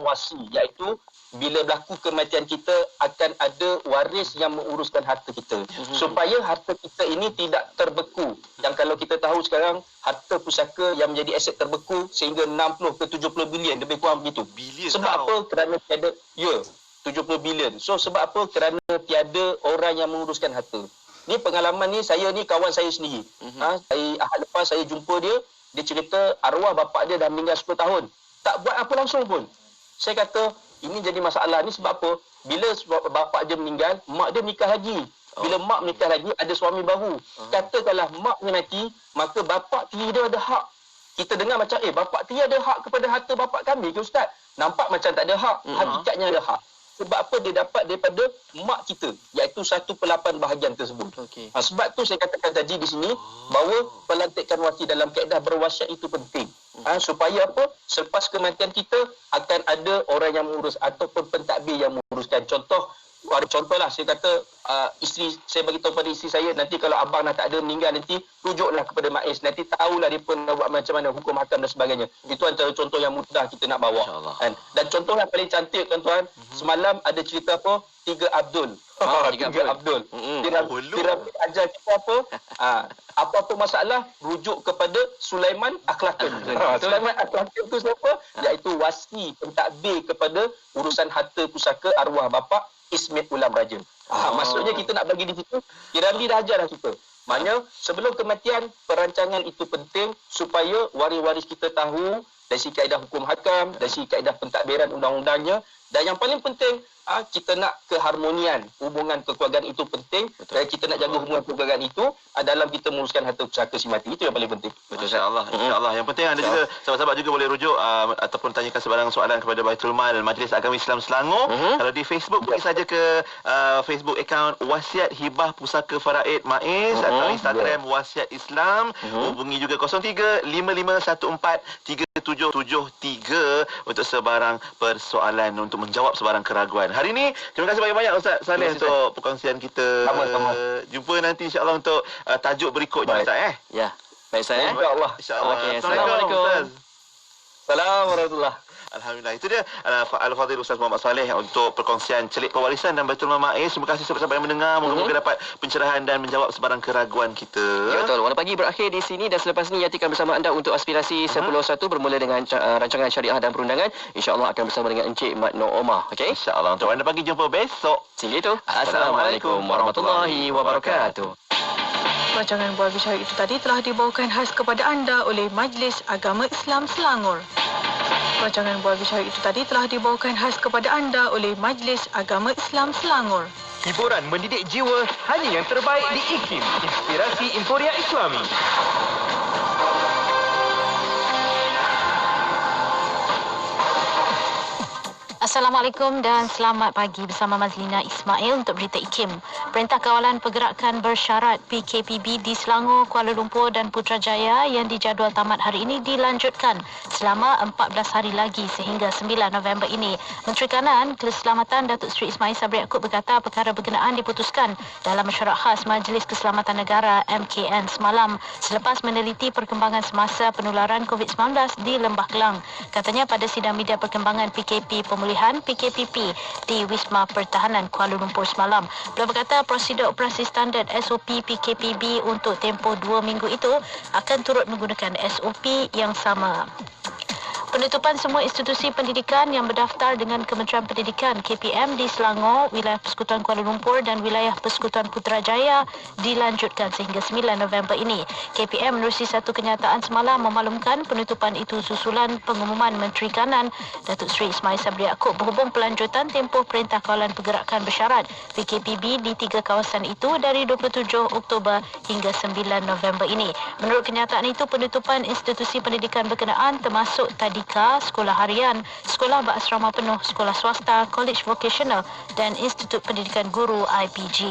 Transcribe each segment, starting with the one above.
wasi, iaitu bila berlaku kematian kita akan ada waris yang menguruskan harta kita. Supaya harta kita ini tidak terbeku. Yang kalau kita tahu sekarang, harta pusaka yang menjadi aset terbeku sehingga 60 ke 70 bilion, lebih kurang begitu. Sebab apa? Kerana tiada, 70 bilion. So sebab apa? Kerana tiada orang yang menguruskan harta. Ni pengalaman ni, saya ni kawan saya sendiri. Ahad lepas saya jumpa dia, dia cerita arwah bapak dia dah meninggal 10 tahun. Tak buat apa langsung pun. Saya kata, ini jadi masalah ni sebab apa? Bila bapak dia meninggal, mak dia nikah lagi. Bila mak menikah lagi, ada suami baru. Katakanlah mak ni mati, maka bapak tiri dia ada hak. Kita dengar macam, bapak tiri ada hak kepada harta bapak kami ke Ustaz? Nampak macam tak ada hak. Hakikatnya ada hak. Sebab apa? Dia dapat daripada mak kita, iaitu 1/8 bahagian tersebut. Sebab tu saya katakan tadi di sini, bahawa pelantikan wasi dalam kaedah berwasiat itu penting. Supaya apa? Selepas kematian kita, akan ada orang yang mengurus ataupun pentadbir yang menguruskan. Contohlah, saya kata, isteri saya bagi tahu pada isteri saya, nanti kalau abang dah tak ada meninggal nanti, rujuklah kepada MAIS. Nanti tahulah dia pun nak buat macam mana, hukum hakam dan sebagainya. Itu antara contoh yang mudah kita nak bawa. Dan contohlah paling cantik, tuan-tuan, semalam ada cerita apa? 3 Abdul. 3 Abdul. Piramid ajar kita apa? Apa-apa masalah, rujuk kepada Sulaiman Akhlaqun. Sulaiman Akhlaqun itu siapa? Iaitu wasi pentadbir kepada urusan harta pusaka arwah bapa Ismet Ulam Raja. Maksudnya kita nak bagi di situ, piramid dah ajar dah kita. Maknanya sebelum kematian, perancangan itu penting supaya waris-waris kita tahu dari segi kaedah hukum hakam, dari segi kaedah pentadbiran undang-undangnya. Dan yang paling penting, kita nak keharmonian hubungan kekeluargaan itu penting. Dan kita nak jaga hubungan kekeluargaan itu dalam kita menguruskan harta pusaka si mati. Itu yang paling penting. Betul, insya-Allah. Insya-Allah. Yang penting anda juga, sahabat-sahabat juga boleh rujuk ataupun tanyakan sebarang soalan kepada Baitul Mal Majlis Agama Islam Selangor. Kalau di Facebook, pergi saja ke Facebook account Wasiat Hibah Pusaka Faraid MAIS atau Instagram Wasiat Islam. Hubungi juga 03 5514 3773 untuk sebarang persoalan, untuk menjawab sebarang keraguan. Hari ini, terima kasih banyak-banyak Ustaz Saleh untuk perkongsian kita. Sama-sama. Jumpa nanti insya-Allah untuk tajuk berikutnya, Ustaz. Ya. Baik, Ustaz. InsyaAllah. InsyaAllah. Assalamualaikum. Assalamualaikum warahmatullahi. Alhamdulillah. Itu dia Al-Fadhil Ustaz Muhammad Saleh untuk perkongsian celik pewarisan dan Baitul Mal MAIS. Terima kasih sahabat-sahabat yang mendengar. Moga-moga dapat pencerahan dan menjawab sebarang keraguan kita. Ya, betul. Warna Pagi berakhir di sini dan selepas ini Yati akan bersama anda untuk aspirasi 10.1 bermula dengan rancangan syariah dan perundangan. InsyaAllah akan bersama dengan Encik Mat Nur Omar. Okey? InsyaAllah. Untuk Warna Pagi jumpa besok. Sehingga itu. Assalamualaikum warahmatullahi wabarakatuh. Rancangan Bual Bicara itu tadi telah dibawakan khas kepada anda oleh Majlis Agama Islam Selangor. Rancangan Bual Bicara itu tadi telah dibawakan khas kepada anda oleh Majlis Agama Islam Selangor. Hiburan mendidik jiwa, hanya yang terbaik di IKIM, Inspirasi Emporia Islami. Assalamualaikum dan selamat pagi bersama Mazlina Ismail untuk berita IKIM. Perintah Kawalan Pergerakan Bersyarat PKPB di Selangor, Kuala Lumpur dan Putrajaya yang dijadual tamat hari ini dilanjutkan selama 14 hari lagi sehingga 9 November ini. Menteri Kanan Keselamatan Datuk Seri Ismail Sabri Yaakob berkata perkara berkenaan diputuskan dalam mesyuarat khas Majlis Keselamatan Negara MKN semalam selepas meneliti perkembangan semasa penularan COVID-19 di Lembah Kelang. Katanya pada sidang media perkembangan PKP pemulihan PKPP di Wisma Pertahanan Kuala Lumpur semalam. Beliau berkata prosedur operasi standard SOP PKPB untuk tempoh 2 minggu itu akan turut menggunakan SOP yang sama. Penutupan semua institusi pendidikan yang berdaftar dengan Kementerian Pendidikan KPM di Selangor, wilayah Persekutuan Kuala Lumpur dan wilayah Persekutuan Putrajaya dilanjutkan sehingga 9 November ini. KPM menerusi satu kenyataan semalam memaklumkan penutupan itu susulan pengumuman Menteri Kanan Datuk Seri Ismail Sabri Yaakob berhubung pelanjutan tempoh Perintah Kawalan Pergerakan Bersyarat PKPB di 3 kawasan itu dari 27 Oktober hingga 9 November ini. Menurut kenyataan itu, penutupan institusi pendidikan berkenaan termasuk Sekolah Harian, Sekolah Berasrama Penuh, Sekolah Swasta, College Vocational dan Institut Pendidikan Guru IPG.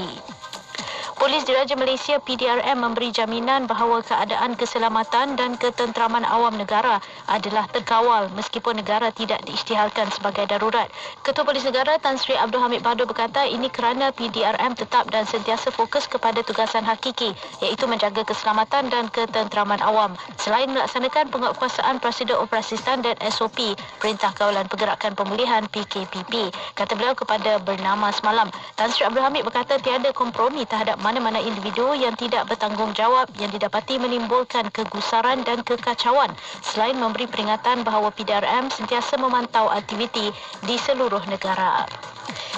Polis Diraja Malaysia PDRM memberi jaminan bahawa keadaan keselamatan dan ketenteraman awam negara adalah terkawal meskipun negara tidak diisytiharkan sebagai darurat. Ketua Polis Negara Tan Sri Abdul Hamid Bahadur berkata ini kerana PDRM tetap dan sentiasa fokus kepada tugasan hakiki iaitu menjaga keselamatan dan ketenteraman awam. Selain melaksanakan penguatkuasaan prosedur operasi standard SOP Perintah Kawalan Pergerakan Pemulihan PKPP. Kata beliau kepada Bernama semalam, Tan Sri Abdul Hamid berkata tiada kompromi terhadap mana-mana individu yang tidak bertanggungjawab yang didapati menimbulkan kegusaran dan kekacauan, selain memberi peringatan bahawa PDRM sentiasa memantau aktiviti di seluruh negara.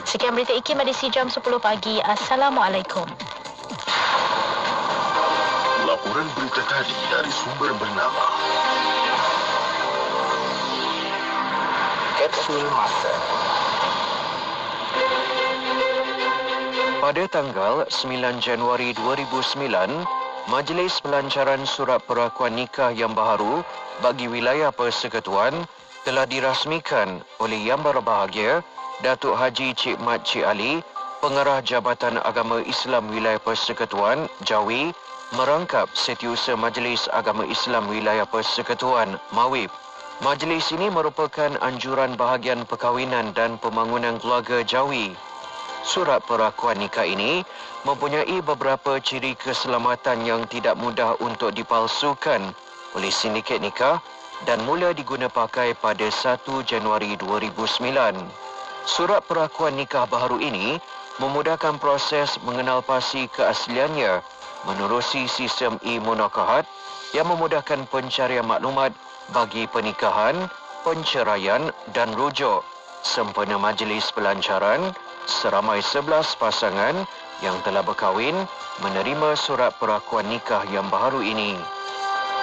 Sekian berita IKIM edisi jam 10 pagi. Assalamualaikum. Laporan berita tadi dari sumber bernama Kapsul Masa. Pada tanggal 9 Januari 2009, Majlis Pelancaran Surat Perakuan Nikah yang baharu bagi wilayah Persekutuan telah dirasmikan oleh Yang Berbahagia Datuk Haji Cik Mat Cik Ali, Pengarah Jabatan Agama Islam Wilayah Persekutuan, Jawi, merangkap Setiausaha Majlis Agama Islam Wilayah Persekutuan, MAWIP. Majlis ini merupakan anjuran bahagian perkahwinan dan pembangunan keluarga Jawi. Surat perakuan nikah ini mempunyai beberapa ciri keselamatan yang tidak mudah untuk dipalsukan oleh sindiket nikah dan mula diguna pakai pada 1 Januari 2009. Surat perakuan nikah baharu ini memudahkan proses mengenal pasti keasliannya menerusi sistem e-munakahat yang memudahkan pencarian maklumat bagi pernikahan, penceraian dan rujuk. Sempena majlis pelancaran, seramai 11 pasangan yang telah berkahwin menerima surat perakuan nikah yang baharu ini.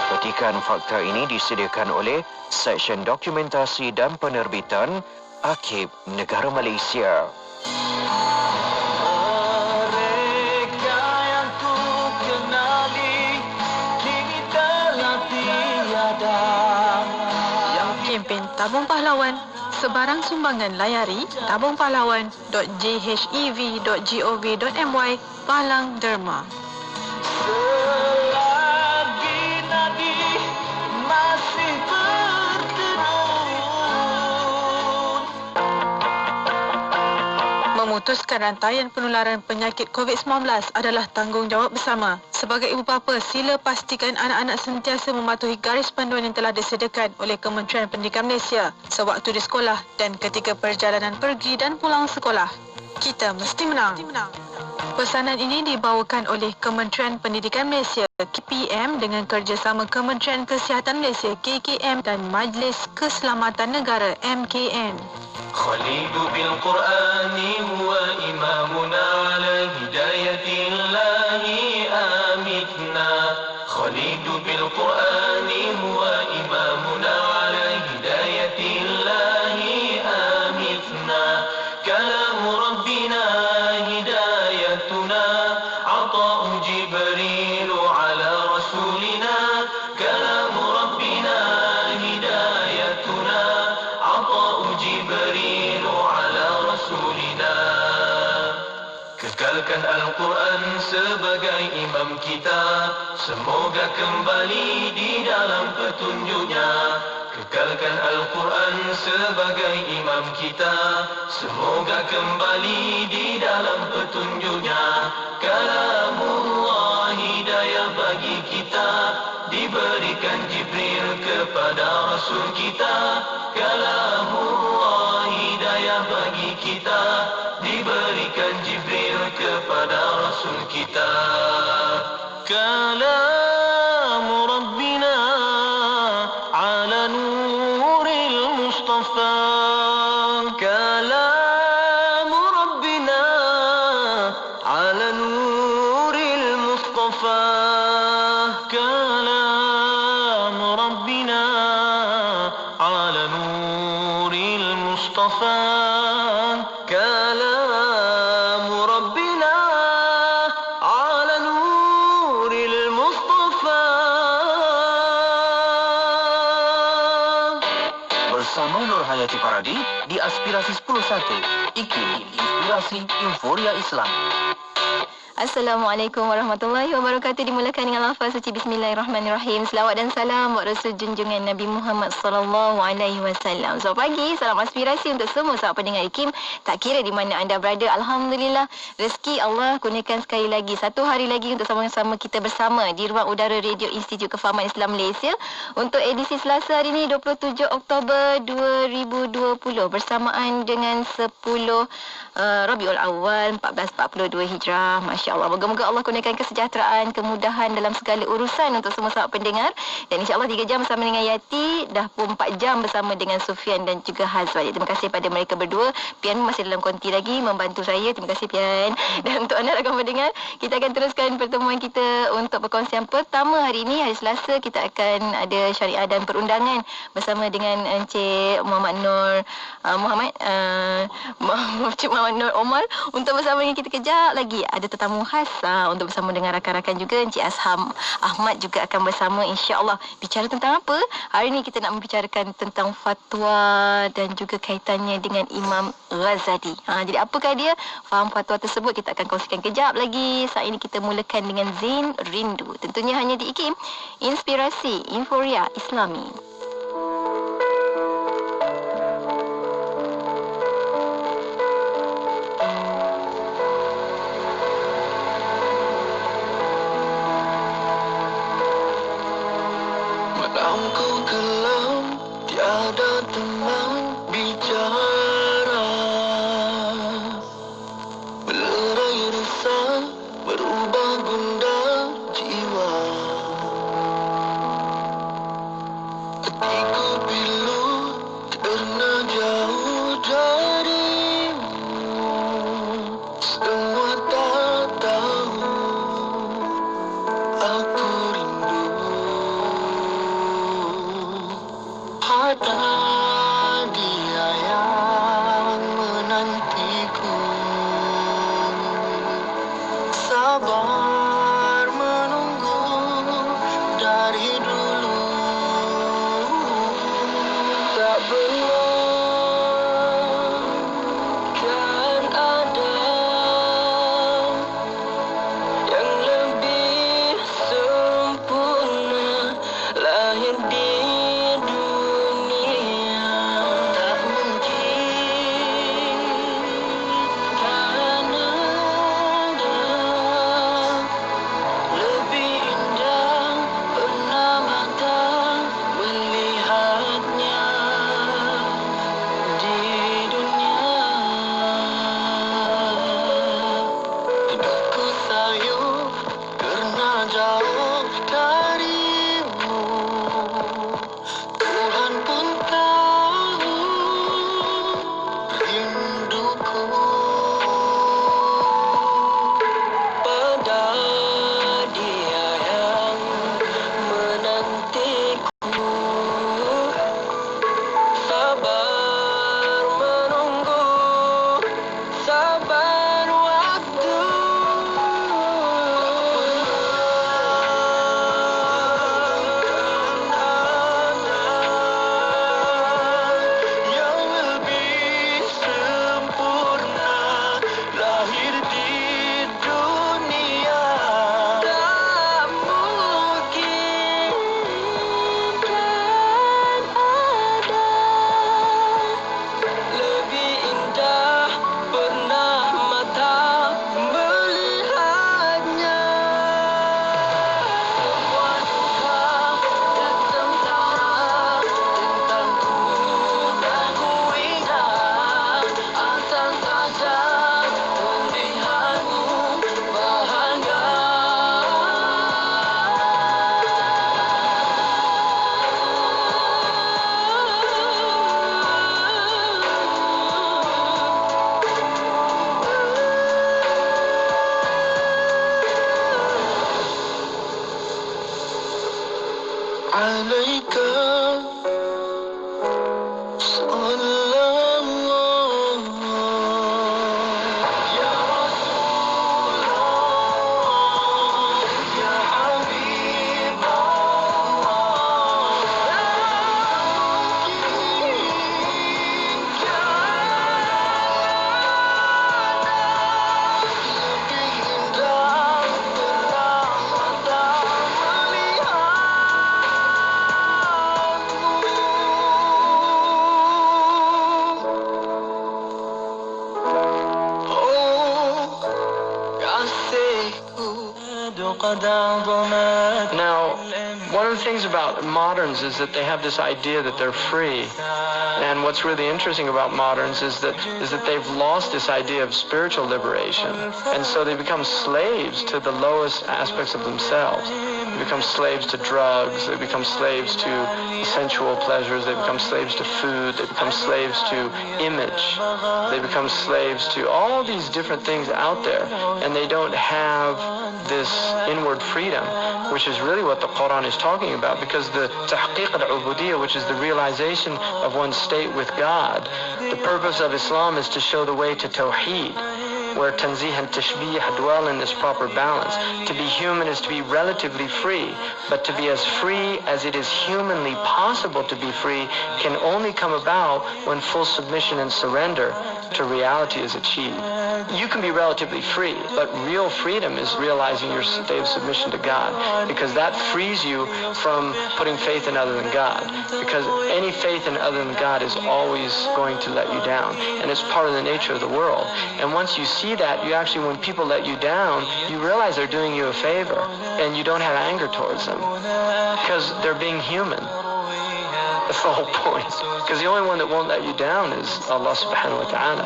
Petikan fakta ini disediakan oleh Seksyen Dokumentasi dan Penerbitan Akib Negara Malaysia. Kempen Tabung Pahlawan, sebarang sumbangan layari tabungpahlawan.jhev.gov.my Pahlang Derma. Selagi nadi masih berterus. Memutuskan rantaian penularan penyakit COVID-19 adalah tanggungjawab bersama. Sebagai ibu bapa, sila pastikan anak-anak sentiasa mematuhi garis panduan yang telah disediakan oleh Kementerian Pendidikan Malaysia sewaktu di sekolah dan ketika perjalanan pergi dan pulang sekolah. Kita mesti menang. Pesanan ini dibawakan oleh Kementerian Pendidikan Malaysia KPM dengan kerjasama Kementerian Kesihatan Malaysia KKM dan Majlis Keselamatan Negara MKN. Khalidu bil Qur'ani huwa imamuna ala hidayatillahi amitna. Khalidu bil Qur'ani huwa imamuna ala hidayatillahi amitna. Kalamu Rabbina hidayatuna, ata'u Jibril ala rasulina. Kalamu Rabbina hidayatuna, ata'u Jibril ala rasulina. Kekalkan Al-Quran sebagai imam kita, semoga kembali di dalam petunjuknya. Kekalkan Al-Quran sebagai imam kita, semoga kembali di dalam petunjuknya. Kalamullah hidayah bagi kita, diberikan Jibril kepada Rasul kita. Kalamullah hidayah bagi kita, diberikan Jibril kepada Rasul kita. Kalamu Rabbina ala nuril Mustafa. Kalamu Rabbina ala nuril Mustafa. Kalamu Rabbina ala nuril Mustafa. Kalamu Rabbina ala nuril Mustafa. Bersama Nur Hayati Paradi di Aspirasi 10.1 IKIM, Inspirasi Euforia Islam. Assalamualaikum warahmatullahi wabarakatuh. Dimulakan dengan lafaz suci bismillahirrahmanirrahim. Selawat dan salam buat Rasul junjungan Nabi Muhammad sallallahu alaihi wasallam. Selamat pagi, salam aspirasi untuk semua sahabat pendengar IKIM. Tak kira di mana anda berada, alhamdulillah rezeki Allah kurniakan sekali lagi. Satu hari lagi untuk sama-sama kita bersama di ruang udara Radio Institut Kefahaman Islam Malaysia untuk edisi Selasa hari ini 27 Oktober 2020 bersamaan dengan 10 Rabiul Awal 1442 Hijrah. Masya-Allah. Moga-moga Allah kurniakan kesejahteraan, kemudahan dalam segala urusan untuk semua sahabat pendengar. Dan insya-Allah 3 jam bersama dengan Yati, dah pun 4 jam bersama dengan Sufian dan juga Hazwan. Terima kasih pada mereka berdua. Pian masih dalam konti lagi membantu saya. Terima kasih Pian. Dan untuk anda rakan pendengar, kita akan teruskan pertemuan kita untuk perkongsian pertama hari ini, hari Selasa. Kita akan ada syariah dan perundangan bersama dengan Encik Muhammad Nur Encik Muhammad Nur Omar. Untuk bersama dengan kita kejap lagi ada tetamu khas untuk bersama dengan rakan-rakan juga. Encik Asham Ahmad juga akan bersama insya-Allah. Bicara tentang apa? Hari ini kita nak membicarakan tentang fatwa dan juga kaitannya dengan Imam Ghazali. Jadi apakah dia? Faham fatwa tersebut kita akan kongsikan kejap lagi. Saat ini kita mulakan dengan Zin Rindu. Tentunya hanya di IKIM, Inspirasi Inforia Islami. Malamku kelam, tiada teman bicara. Melerai resah, berubah gundah jiwa. Now, one of the things about moderns is that they have this idea that they're free. And what's really interesting about moderns is that they've lost this idea of spiritual liberation. And so they become slaves to the lowest aspects of themselves. They become slaves to drugs. They become slaves to sensual pleasures. They become slaves to food. They become slaves to image. They become slaves to all these different things out there. And they don't have this inward freedom, which is really what the Quran is talking about, because the tahqiq al-ubudiyya, which is the realization of one's state with God, the purpose of Islam is to show the way to Tawheed, where tanzih and tashbih dwell in this proper balance. To be human is to be relatively free, but to be as free as it is humanly possible to be free can only come about when full submission and surrender to reality is achieved. You can be relatively free, but real freedom is realizing your state of submission to God, because that frees you from putting faith in other than God, because any faith in other than God is always going to let you down, and it's part of the nature of the world. And once you see that, you actually, when people let you down, you realize they're doing you a favor, and you don't have anger towards them, because they're being human. That's the whole point. Because the only one that won't let you down is Allah subhanahu wa ta'ala.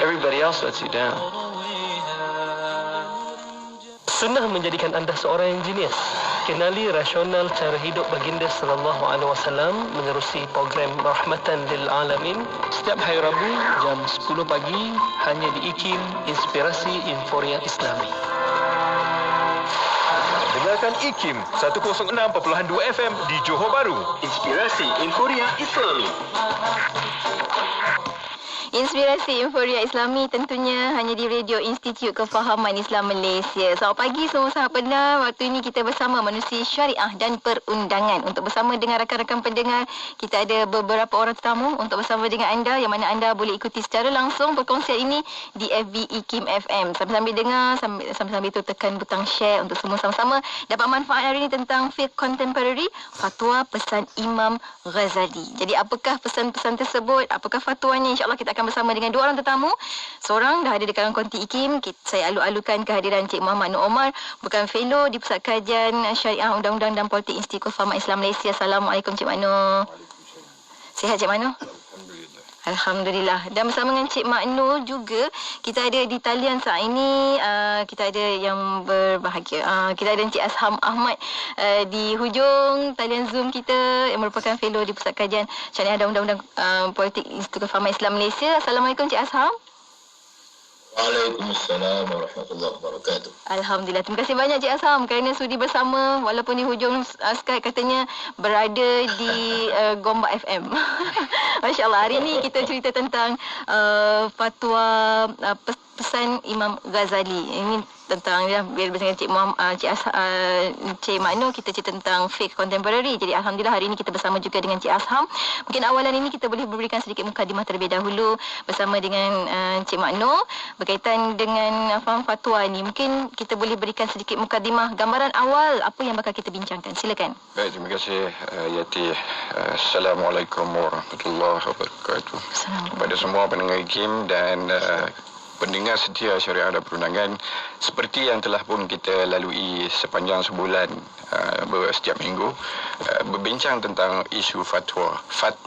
Everybody else lets you down. Sunnah menjadikan anda seorang yang jenius. Kenali rasional cara hidup baginda sallallahu alaihi wasallam menerusi program Rahmatan lil Alamin setiap hari Rabu jam 10 pagi hanya di IKIM Inspirasi Inforia Islami. Dengarkan IKIM 106.2 FM di Johor Bahru. Inspirasi Inforia Islami. Inspirasi Inforia Islami tentunya hanya di Radio Institut Kefahaman Islam Malaysia. Selamat pagi semua sahabat pendengar. Waktu ini kita bersama Manusia Syariah dan Perundangan. Untuk bersama dengan rakan-rakan pendengar, kita ada beberapa orang tetamu untuk bersama dengan anda, yang mana anda boleh ikuti secara langsung perkongsian ini di FB IKIM FM. Sambil-sambil dengar, sambil-sambil itu tekan butang share untuk semua sama-sama dapat manfaat hari ini tentang fiqh contemporary, fatwa pesan Imam Ghazali. Jadi apakah pesan-pesan tersebut, apakah fatwanya, insya-Allah kita akan bersama dengan dua orang tetamu. Seorang dah ada di kalangan konti IKIM. Saya alu-alukan kehadiran Cik Muhammad Nur Omar, bukan fellow di Pusat Kajian Syariah Undang-Undang dan Politik Institut Kefahaman Islam Malaysia. Assalamualaikum Cik Mak Nur. Sihat Cik Mak Nur? Alhamdulillah. Dan bersama dengan Cik Mak Nur juga, kita ada di talian saat ini, kita ada yang berbahagia. Kita ada Encik Asham Ahmad di hujung talian Zoom kita, yang merupakan fellow di Pusat Kajian Syariah dan Undang-Undang Politik Institut Kefahaman Islam Malaysia. Assalamualaikum Cik Asham. Waalaikumsalam warahmatullahi wabarakatuh. Alhamdulillah. Terima kasih banyak Cik Asham kerana sudi bersama walaupun di hujung Skype katanya berada di Gombak FM. Masya Allah. Hari ini kita cerita tentang fatwa pesan Imam Ghazali. Ini tentang biar bersama Cik Mak Nur, kita cerita tentang fiqh contemporary. Jadi alhamdulillah hari ini kita bersama juga dengan Cik Asham. Mungkin awalan ini kita boleh memberikan sedikit mukadimah terlebih dahulu bersama dengan Cik Mak Nur berkaitan dengan fatwa ini. Mungkin kita boleh berikan sedikit mukadimah, gambaran awal apa yang bakal kita bincangkan. Silakan. Baik, terima kasih Yati. Assalamualaikum warahmatullahi wabarakatuh. Kepada semua pendengar IKIM dan pendengar setia Syariah dan Perundangan, seperti yang telah pun kita lalui sepanjang sebulan setiap minggu, berbincang tentang isu fatwa,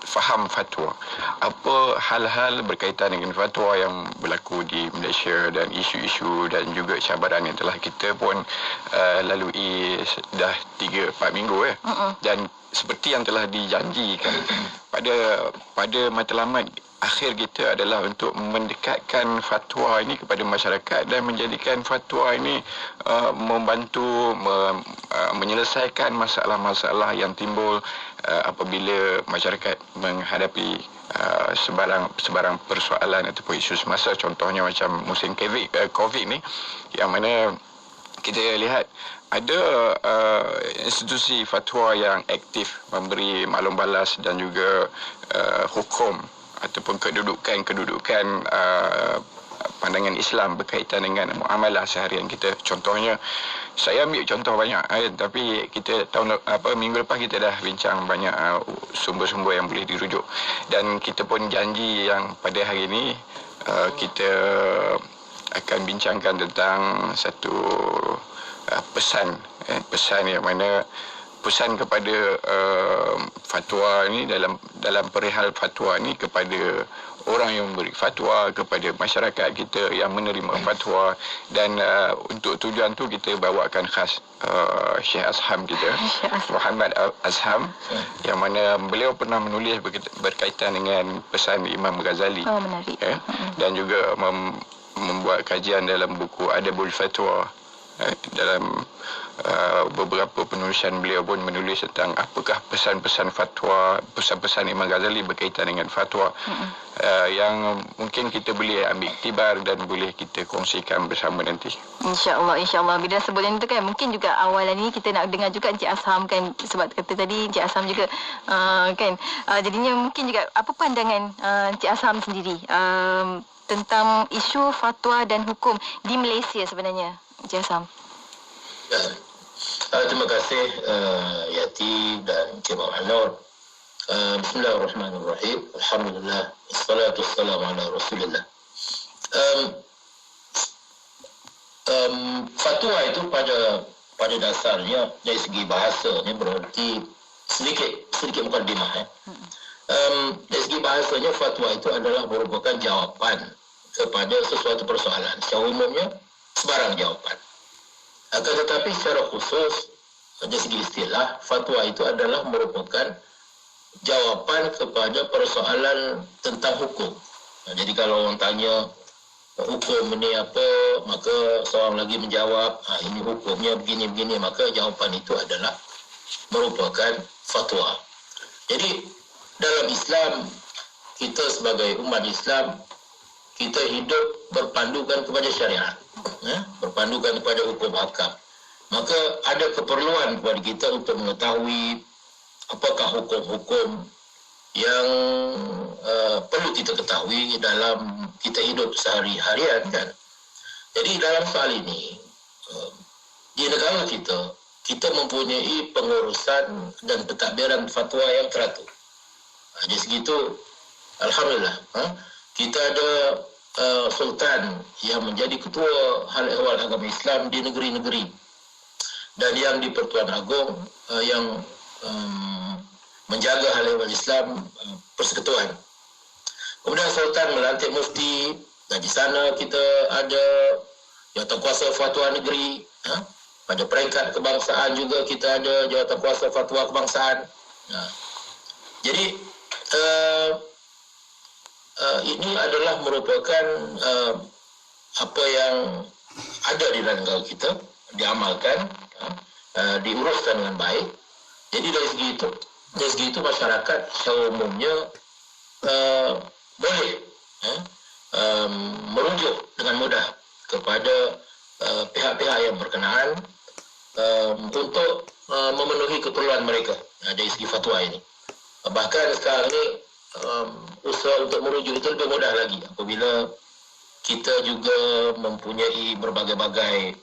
faham fatwa. Apa hal-hal berkaitan dengan fatwa yang berlaku di Malaysia dan isu-isu dan juga cabaran yang telah kita pun lalui dah 3-4 minggu dan seperti yang telah dijanjikan pada matlamat akhir kita adalah untuk mendekatkan fatwa ini kepada masyarakat dan menjadikan fatwa ini membantu menyelesaikan masalah-masalah yang timbul apabila masyarakat menghadapi sebarang persoalan ataupun isu semasa. Contohnya macam musim COVID ni, yang mana kita lihat ada institusi fatwa yang aktif memberi maklum balas dan juga hukum ataupun kedudukan pandangan Islam berkaitan dengan muamalah seharian kita. Contohnya, saya ambil contoh banyak, tapi kita minggu lepas kita dah bincang banyak sumber-sumber yang boleh dirujuk, dan kita pun janji yang pada hari ini kita akan bincangkan tentang satu pesan yang mana pesan kepada fatwa ni dalam perihal fatwa ni kepada orang yang memberi fatwa, kepada masyarakat kita yang menerima fatwa, dan untuk tujuan tu kita bawakan khas Syekh Asham kita, Muhammad Asham, yang mana beliau pernah menulis berkaitan dengan pesan Imam Ghazali. Menarik. Dan juga membuat kajian dalam buku Adabul Fatwa. Dalam beberapa penulisan beliau pun menulis tentang apakah pesan-pesan fatwa, pesan-pesan Imam Ghazali berkaitan dengan fatwa, yang mungkin kita boleh ambil iktibar dan boleh kita kongsikan bersama nanti. InsyaAllah. Bila sebut yang itu kan, mungkin juga awalan ini kita nak dengar juga Encik Asham kan, sebab kata tadi Encik Asham juga kan, jadinya mungkin juga apa pandangan Encik Asham sendiri tentang isu fatwa dan hukum di Malaysia sebenarnya, Encik Asham. Terima kasih Yati dan Encik Muhammad Nur. Bismillahirrahmanirrahim. Alhamdulillah. Wassalatu wassalamu ala Rasulillah. Fatwa itu pada dasarnya dari segi bahasanya berarti sedikit mukadimah. Dari segi bahasanya fatwa itu adalah merupakan jawapan kepada sesuatu persoalan. Secara umumnya sebarang jawapan. Akan tetapi secara khusus dari segi istilah, fatwa itu adalah merupakan jawapan kepada persoalan tentang hukum. Jadi kalau orang tanya hukum ini apa, maka seorang lagi menjawab, ini hukumnya begini-begini, maka jawapan itu adalah merupakan fatwa. Jadi dalam Islam, kita sebagai umat Islam, kita hidup berpandukan kepada syariat, berpandukan kepada hukum hakam. Maka ada keperluan kepada kita untuk mengetahui apakah hukum-hukum yang perlu kita ketahui dalam kita hidup sehari-harian kan. Jadi dalam soal ini, di negara kita mempunyai pengurusan dan pentadbiran fatwa yang teratur. Dari segitu, Alhamdulillah, kita ada Sultan yang menjadi ketua hal ehwal agama Islam di negeri-negeri, dan yang di Pertuan Agong yang menjaga hal ehwal Islam persekutuan. Kemudian Sultan melantik mufti, dan di sana kita ada jawatankuasa fatwa negeri. Pada peringkat kebangsaan juga kita ada jawatankuasa fatwa kebangsaan. Jadi ini adalah merupakan apa yang ada di negara kita, diamalkan, diuruskan dengan baik. Jadi dari segi itu masyarakat secara umumnya boleh merujuk dengan mudah kepada pihak-pihak yang berkenaan untuk memenuhi keperluan mereka dari segi fatwa ini. Bahkan sekarang ini usaha untuk merujuk itu lebih mudah lagi apabila kita juga mempunyai berbagai-bagai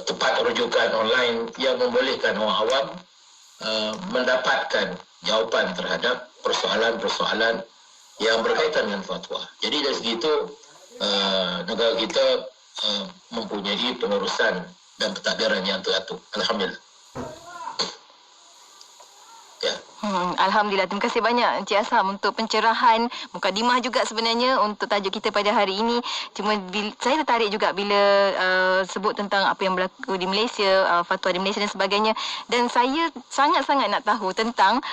tempat rujukan online yang membolehkan orang awam mendapatkan jawapan terhadap persoalan-persoalan yang berkaitan dengan fatwa. Jadi dari segi itu negara kita mempunyai pengurusan dan pentadbiran yang teratur. Alhamdulillah. Alhamdulillah. Terima kasih banyak Encik Asham untuk pencerahan, mukadimah juga sebenarnya untuk tajuk kita pada hari ini. Cuma saya tertarik juga bila sebut tentang apa yang berlaku di Malaysia, fatwa di Malaysia dan sebagainya. Dan saya sangat-sangat nak tahu tentang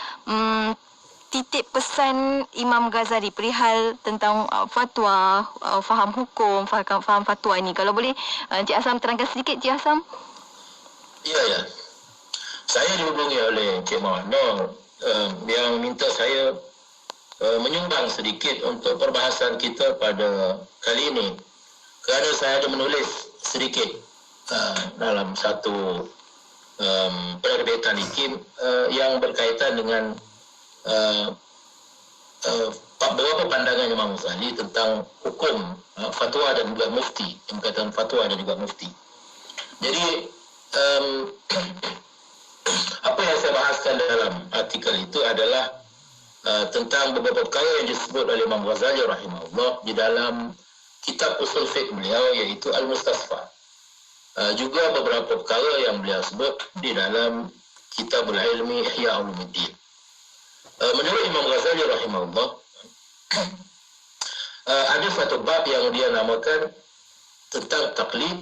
titik pesan Imam Ghazali perihal tentang fatwa, faham hukum, faham fatwa ini. Kalau boleh Encik Asham terangkan sedikit, Encik Asham. Ya. Saya dihubungi oleh Encik Muhammad Nur yang minta saya menyumbang sedikit untuk perbahasan kita pada kali ini, kerana saya ada menulis sedikit dalam satu penerbitan IKIM yang berkaitan dengan beberapa pandangan Imam Ghazali tentang hukum fatwa dan juga mufti, yang berkaitan fatwa dan juga mufti. Jadi apa yang saya bahaskan dalam artikel itu adalah tentang beberapa perkara yang disebut oleh Imam Ghazali rahimahullah di dalam kitab usul fiqh beliau, iaitu Al-Mustasfa. juga beberapa perkara yang beliau sebut di dalam Kitabul Ilmi Ihya Ulumuddin. Menurut Imam Ghazali rahimahullah, ada satu bab yang dia namakan tentang taklid,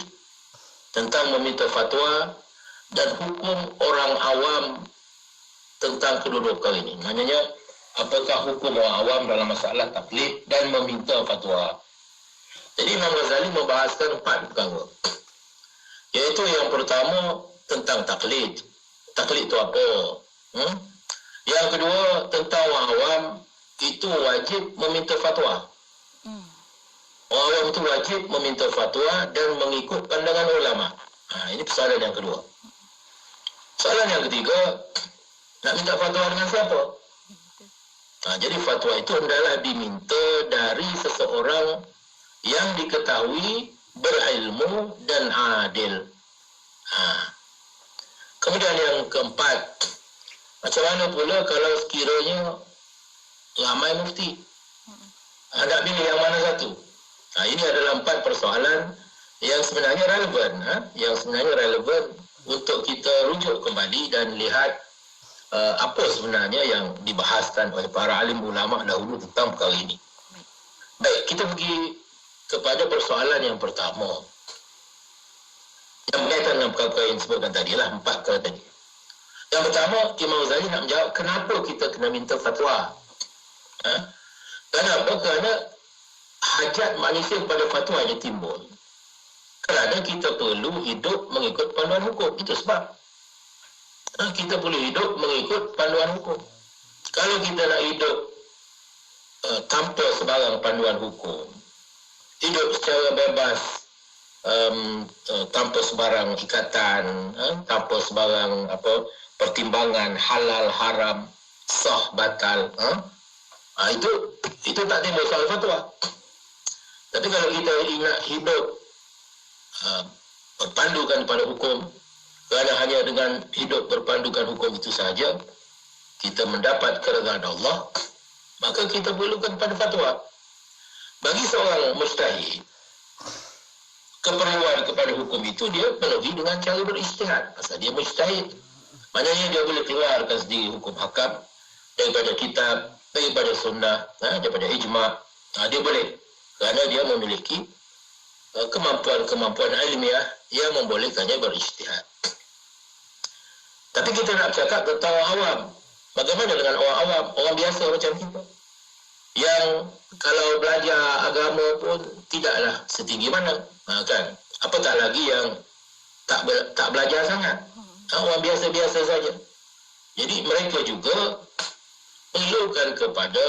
tentang meminta fatwa dan hukum orang awam tentang kedua-dua perkara ini. Maknanya, apakah hukum orang awam dalam masalah taklid dan meminta fatwa. Jadi Imam Ghazali membahaskan 4 perkara. Iaitu yang pertama tentang taklid. Taklid itu apa? Yang kedua tentang orang awam itu wajib meminta fatwa. Orang awam itu wajib meminta fatwa dan mengikut pandangan ulama. Ini persoalan yang kedua. Soalan yang ketiga, nak minta fatwa dengan siapa? Jadi fatwa itu hendaklah diminta dari seseorang yang diketahui berilmu dan adil. Kemudian yang keempat, macam mana pula kalau sekiranya ramai mufti? Nak pilih yang mana satu? Ini adalah 4 persoalan yang sebenarnya relevan. Yang sebenarnya relevan untuk kita rujuk kembali dan lihat apa sebenarnya yang dibahaskan oleh para alim ulama dahulu tentang perkara ini. Baik, kita pergi kepada persoalan yang pertama. Yang berkaitan dengan perkara yang disebutkan tadi lah, 4 perkara tadi. Yang pertama, Imam Ghazali nak menjawab kenapa kita kena minta fatwa. Kenapa? Kerana hajat manusia kepada fatwa yang timbul. Kerana kita perlu hidup mengikut panduan hukum. Itu sebab. Kita perlu hidup mengikut panduan hukum. Kalau kita nak hidup tanpa sebarang panduan hukum, hidup secara bebas, tanpa sebarang ikatan, tanpa sebarang pertimbangan halal, haram, sah, batal, itu tak timbul soal fatwa. Tapi kalau kita nak hidup berpandukan pada hukum, kerana hanya dengan hidup berpandukan hukum itu sahaja kita mendapat keredaan Allah, maka kita perlukan pada fatwa. Bagi seorang mujtahid, keperluan kepada hukum itu dia penuhi dengan cara berijtihad. Pasal dia mujtahid, maknanya dia boleh keluarkan sendiri hukum hakam daripada kitab, daripada sunnah, daripada ijma'. Dia boleh, kerana dia memiliki kemampuan ilmiah yang membolehkannya berijtihad. Tapi kita nak cakap tentang orang awam. Bagaimana dengan orang awam, orang biasa macam kita, yang kalau belajar agama pun tidaklah setinggi mana, kan? Apatah lagi yang tak belajar sangat, orang biasa-biasa saja. Jadi mereka juga perlukan kepada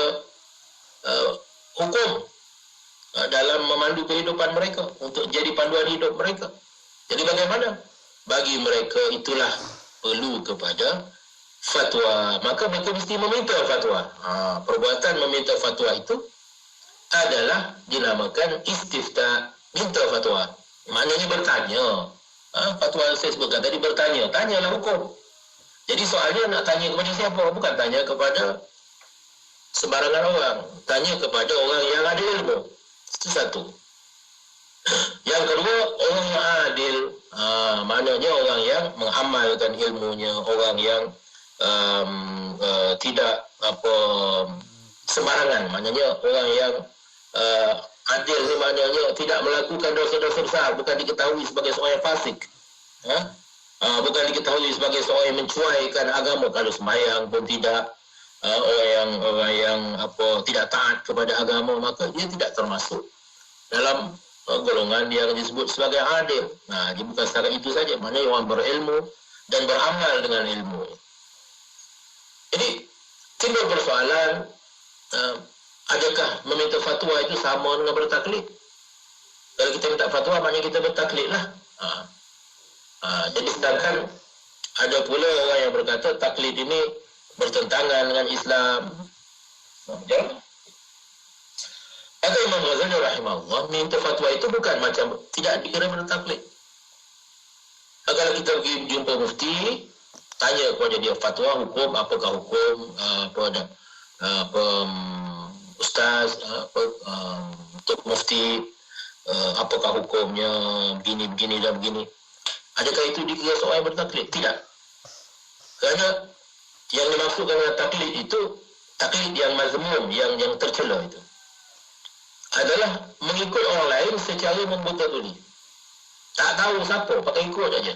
hukum dalam memandu kehidupan mereka, untuk jadi panduan hidup mereka. Jadi bagaimana? Bagi mereka itulah perlu kepada fatwa. Maka mereka mesti meminta fatwa. Perbuatan meminta fatwa itu adalah dinamakan istifta, minta fatwa. Maknanya bertanya. Fatwa saya sebutkan tadi bertanya. Tanyalah hukum. Jadi soalnya nak tanya kepada siapa? Bukan tanya kepada sembarangan orang. Tanya kepada orang yang ada ilmu. Itu satu. Yang kedua, orang yang adil. Maknanya orang yang mengamalkan ilmunya, orang yang tidak sembarangan. Maknanya orang yang adil ni maknanya tidak melakukan dosa-dosa besar, bukan diketahui sebagai seorang yang fasik. Bukan diketahui sebagai seorang yang mencuaikan agama, kalau sembahyang pun tidak. Orang yang tidak taat kepada agama, maka dia tidak termasuk dalam golongan yang disebut sebagai adil. Dia bukan setakat itu saja, maknanya orang berilmu dan beramal dengan ilmu. Jadi timbul persoalan, adakah meminta fatwa itu sama dengan bertaklid? Kalau kita minta fatwa, maknanya kita bertaklid lah. Jadi sedangkan ada pula orang yang berkata taklid ini bertentangan dengan Islam. Maka Imam Ghazali rahimahullah minta fatwa itu bukan macam tidak dikira bertaklid. Kalau kita pergi jumpa mufti, tanya kepada dia fatwa hukum, apakah hukum ustaz, untuk mufti, apakah hukumnya begini dan begini. Adakah itu dikira seorang yang bertaklid? Tidak. Kerana yang dimaksudkan dengan taklid itu, taklid yang mazmum, yang tercela itu, adalah mengikut orang lain secara membuta tuli. Tak tahu siapa, pakai ikut aja.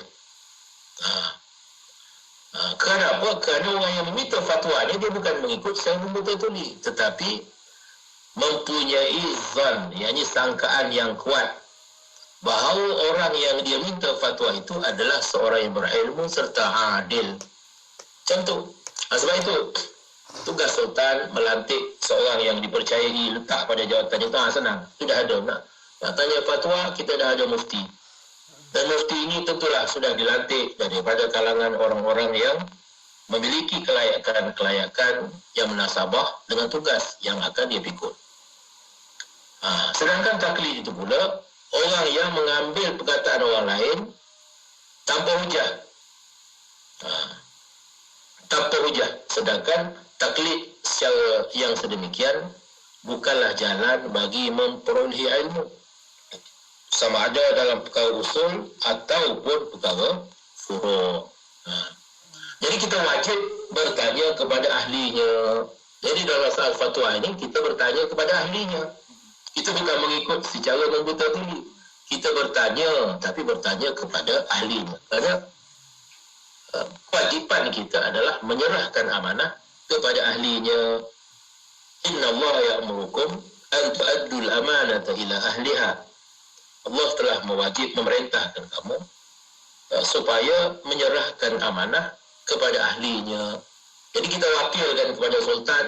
Kerana apa? Kerana orang yang meminta fatwa ni, dia bukan mengikut secara membuta tuli, tetapi mempunyai zan, yakni sangkaan yang kuat bahawa orang yang dia minta fatwa itu adalah seorang yang berilmu serta adil. Macam tu. Sebab itu tugas sultan melantik seorang yang dipercayai letak pada jawatan itu senang. Sudah ada nak tanya fatwa, kita dah ada mufti. Dan mufti ini tentulah sudah dilantik daripada kalangan orang-orang yang memiliki kelayakan yang munasabah dengan tugas yang akan dia pikul. Sedangkan taklid itu pula orang yang mengambil perkataan orang lain tanpa hujah. Tanpa hujah. Sedangkan taklid secara yang sedemikian bukanlah jalan bagi memperolehi ilmu. Sama ada dalam perkara usul ataupun perkara furu'. Jadi kita wajib bertanya kepada ahlinya. Jadi dalam masalah fatwa ini kita bertanya kepada ahlinya. Kita bukan mengikut secara membuta tuli. Kita bertanya, tapi bertanya kepada ahlinya. Kerana kewajiban kita adalah menyerahkan amanah kepada ahlinya. Inna Allah ya'murukum an tu'addul amanata ila ahliha. Allah telah memerintahkan kamu supaya menyerahkan amanah kepada ahlinya. Jadi kita wakilkan kepada sultan,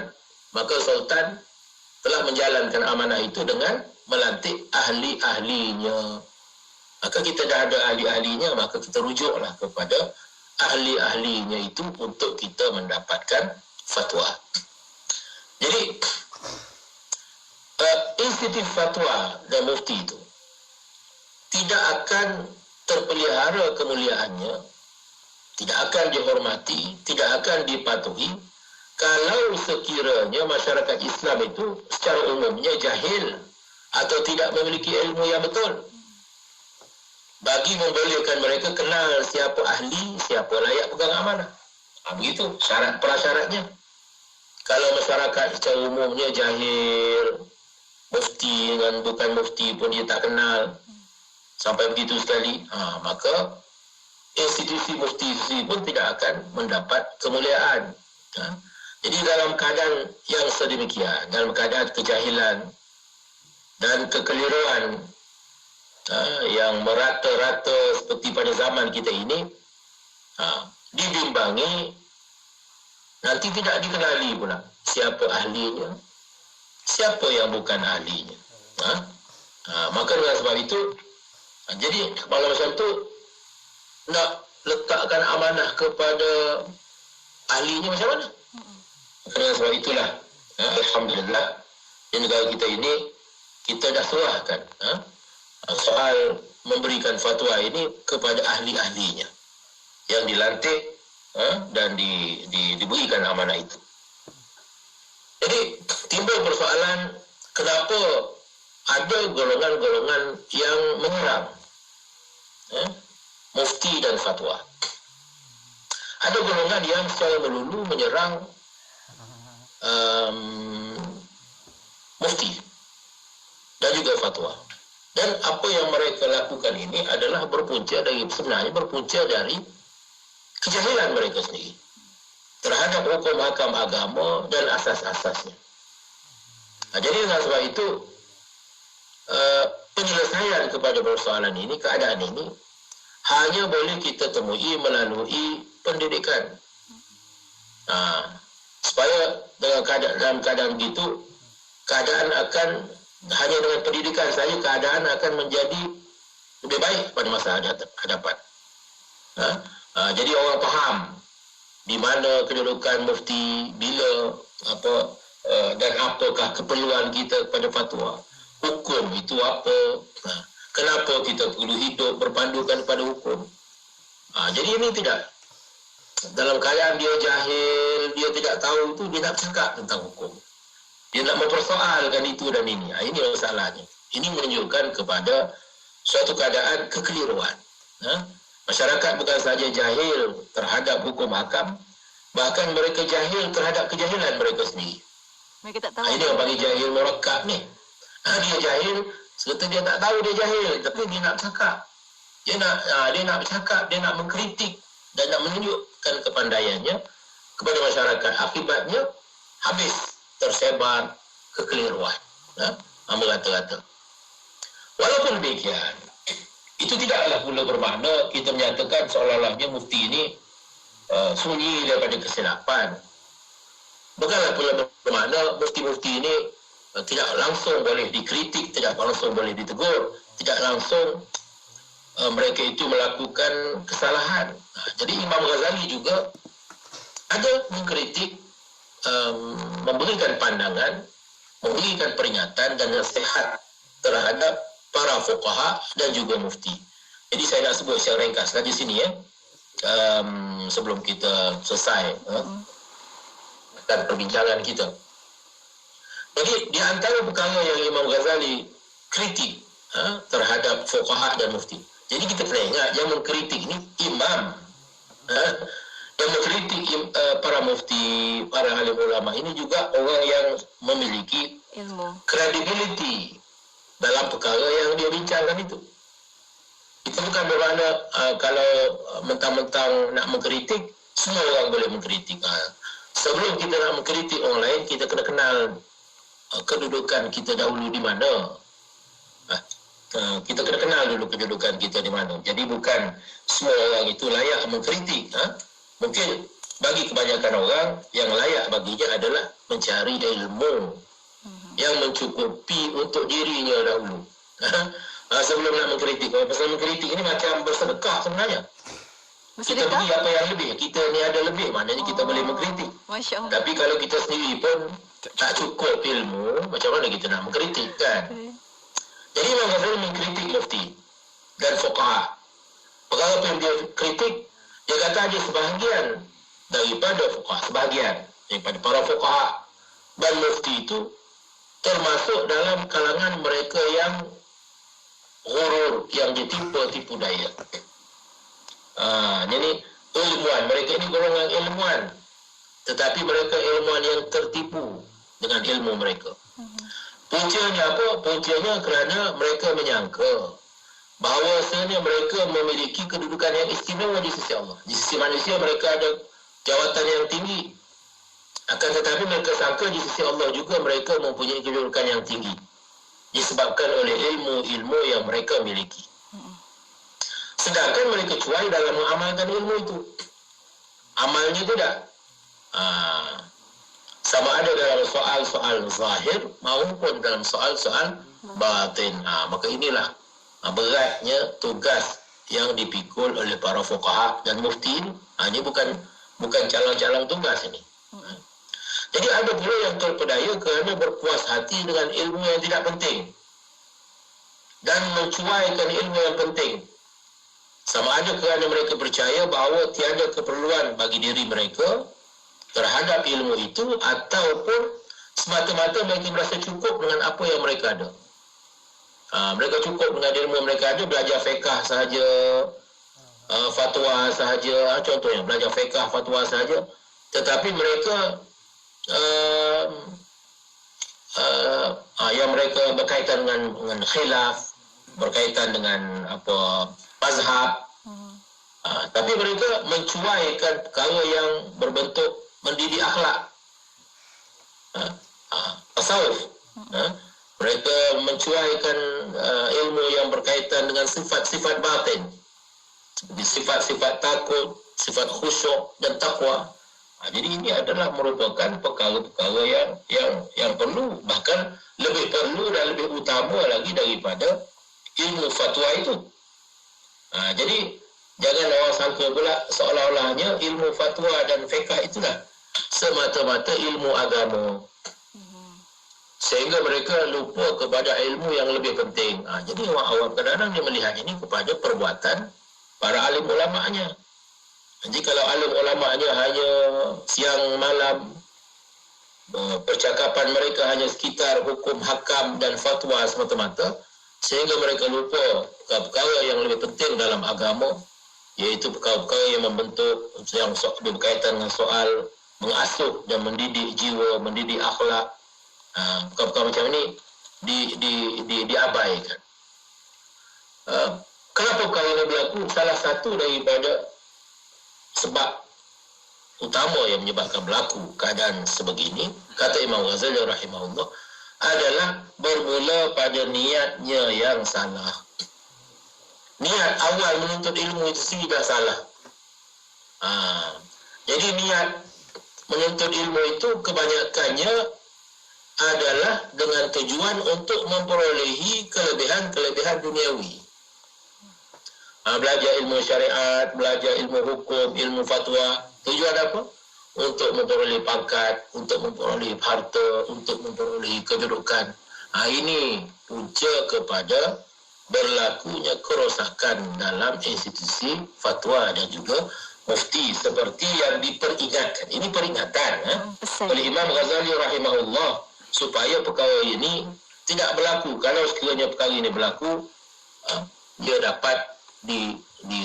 maka sultan telah menjalankan amanah itu dengan melantik ahli-ahlinya. Maka kita dah ada ahli-ahlinya, maka kita rujuklah kepada ahli-ahlinya itu untuk kita mendapatkan fatwa. Jadi institut fatwa dan mufti itu tidak akan terpelihara kemuliaannya, tidak akan dihormati, tidak akan dipatuhi kalau sekiranya masyarakat Islam itu secara umumnya jahil atau tidak memiliki ilmu yang betul. Bagi membolehkan mereka kenal siapa ahli, siapa layak pegang amanah. Begitu syarat prasyaratnya. Kalau masyarakat secara umumnya jahil, mufti dengan bukan mufti pun dia tak kenal, sampai begitu sekali, maka institusi mufti pun tidak akan mendapat kemuliaan. Jadi dalam keadaan yang sedemikian, dalam keadaan kejahilan dan kekeliruan yang merata-rata seperti pada zaman kita ini, dibimbangi, nanti tidak dikenali pula siapa ahlinya, siapa yang bukan ahlinya. Maka dengan sebab itu, jadi kepala macam tu nak letakkan amanah kepada ahlinya macam mana? Kerana sebab itulah, alhamdulillah, di negara kita ini kita dah serahkan soal memberikan fatwa ini kepada ahli-ahlinya yang dilantik dan diberikan amanah itu. Jadi timbul persoalan, kenapa ada golongan-golongan yang menyerang mufti dan fatwa. Ada golongan yang secara melulu menyerang mufti dan juga fatwa. Dan apa yang mereka lakukan ini adalah sebenarnya berpunca dari kejahilan mereka sendiri terhadap hukum hakam agama dan asas-asasnya. Jadi dengan sebab itu, penyelesaian kepada persoalan ini, keadaan ini, hanya boleh kita temui melalui pendidikan. Supaya dalam keadaan begitu, keadaan akan, hanya dengan pendidikan saja, keadaan akan menjadi lebih baik pada masa hadapan. Jadi orang faham di mana kedudukan mufti, bila, dan apakah keperluan kita kepada fatwa. Hukum itu apa? Kenapa kita perlu hidup berpandukan pada hukum? Jadi ini tidak. Dalam keadaan dia jahil, dia tidak tahu itu, dia nak cakap tentang hukum. Dia nak mempersoalkan itu dan ini. Ini masalahnya. Ini menunjukkan kepada suatu keadaan kekeliruan. Masyarakat bukan sahaja jahil terhadap hukum hakam, bahkan mereka jahil terhadap kejahilan mereka sendiri. Mereka tak tahu. Ini yang panggil jahil murakkab ni. Dia jahil, serta dia tak tahu dia jahil, tapi dia nak cakap. Dia nak bercakap, dia nak mengkritik dan nak menunjukkan kepandaiannya kepada masyarakat. Akibatnya habis tersebar kekeliruan. Merata-rata. Walaupun demikian, itu tidaklah pula bermakna kita menyatakan seolah-olahnya mufti ini sunyi daripada kesilapan. Bukanlah pula bermakna mufti-mufti ini tidak langsung boleh dikritik, tidak langsung boleh ditegur, tidak langsung mereka itu melakukan kesalahan. Jadi Imam Ghazali juga ada mengkritik, memberikan pandangan, memberikan peringatan dan nasihat terhadap para fuqaha dan juga mufti. Jadi saya nak sebut secara ringkas di sini sebelum kita selesai dan perbincangan kita. Jadi di antara perkara yang Imam Ghazali kritik terhadap fuqaha dan mufti. Jadi kita kena ingat yang mengkritik ini imam. Yang mengkritik para mufti, para alim ulama ini juga orang yang memiliki ilmu, credibility dalam perkara yang dia bincangkan itu. Itu bukan bermakna kalau mentang-mentang nak mengkritik, semua orang boleh mengkritik. Sebelum kita nak mengkritik orang lain, kita kena kenal kedudukan kita dahulu di mana. Kita kena kenal dulu kedudukan kita di mana. Jadi bukan semua orang itu layak mengkritik. Mungkin bagi kebanyakan orang, yang layak baginya adalah mencari ilmu yang mencukupi untuk dirinya dahulu. Sebelum nak mengkritik. Pasal mengkritik ini macam bersedekah sebenarnya. Kita beri apa yang lebih. Kita ni ada lebih, maknanya kita boleh mengkritik. Tapi kalau kita sendiri pun tak cukup ilmu, macam mana kita nak mengkritik kan? Jadi Imam Ghazali mengkritik mufti dan fuqaha. Perkara apa yang dia kritik, dia kata ada sebahagian daripada fuqaha, sebahagian daripada para fuqaha dan mufti itu termasuk dalam kalangan mereka yang ghurur, yang ditipu daya. Jadi ilmuwan, mereka ini golongan ilmuwan, tetapi mereka ilmuwan yang tertipu dengan ilmu mereka. Puncanya apa? Puncanya kerana mereka menyangka bahawasanya mereka memiliki kedudukan yang istimewa di sisi Allah. Di sisi manusia mereka ada jawatan yang tinggi. Akan tetapi mereka sangka di sisi Allah juga mereka mempunyai kedudukan yang tinggi. Disebabkan oleh ilmu-ilmu yang mereka miliki. Sedangkan mereka cuai dalam mengamalkan ilmu itu. Amalnya tidak. Sama ada dalam soal-soal zahir maupun dalam soal-soal batin. Maka inilah beratnya tugas yang dipikul oleh para fuqaha dan mufti ini. Ini bukan calon-calon tugas ini. Jadi ada pula yang terpedaya kerana berpuas hati dengan ilmu yang tidak penting dan mencuaikan ilmu yang penting. Sama ada kerana mereka percaya bahawa tiada keperluan bagi diri mereka terhadap ilmu itu, ataupun semata-mata mereka merasa cukup dengan apa yang mereka ada. Mereka cukup dengan ilmu mereka ada, belajar fiqh sahaja, fatwa sahaja, contohnya belajar fiqh, fatwa sahaja. Tetapi mereka yang mereka berkaitan dengan khilaf, berkaitan dengan mazhab, tapi mereka mencuaikan perkara yang berbentuk mendidik akhlak, tasawuf. Mereka mencuaikan ilmu yang berkaitan dengan sifat-sifat batin, sifat-sifat takut, sifat khusyuk dan takwa. Jadi ini adalah merupakan perkara-perkara yang perlu, bahkan lebih perlu dan lebih utama lagi daripada ilmu fatwa itu. Jadi jangan orang sangka pula seolah-olahnya ilmu fatwa dan fiqh itulah semata-mata ilmu agama, sehingga mereka lupa kepada ilmu yang lebih penting. Jadi orang awam kadang-kadang dia melihat ini kepada perbuatan para alim ulama'nya. Jadi kalau alim ulama'nya hanya siang malam, percakapan mereka hanya sekitar hukum hakam dan fatwa semata-mata, sehingga mereka lupa perkara yang lebih penting dalam agama, iaitu perkara-perkara yang membentuk, yang berkaitan dengan soal mengasuh dan mendidik jiwa, mendidik akhlak. Perkara-perkara macam ini diabaikan. Kenapa perkara ini berlaku? Salah satu daripada sebab utama yang menyebabkan berlaku keadaan sebegini, kata Imam Ghazali rahimahullah, adalah bermula pada niatnya yang salah. Niat awal menuntut ilmu itu sendiri dah salah. Jadi niat menuntut ilmu itu kebanyakannya adalah dengan tujuan untuk memperolehi kelebihan-kelebihan duniawi. Belajar ilmu syariat, belajar ilmu hukum, ilmu fatwa. Tujuan apa? Untuk memperoleh pangkat, untuk memperoleh harta, untuk memperoleh kedudukan. Ini punca kepada berlakunya kerosakan dalam institusi fatwa dan juga mufti seperti yang diperingatkan. Ini peringatan oleh Imam Ghazali rahimahullah supaya perkara ini tidak berlaku. Kalau sekiranya perkara ini berlaku, dia dapat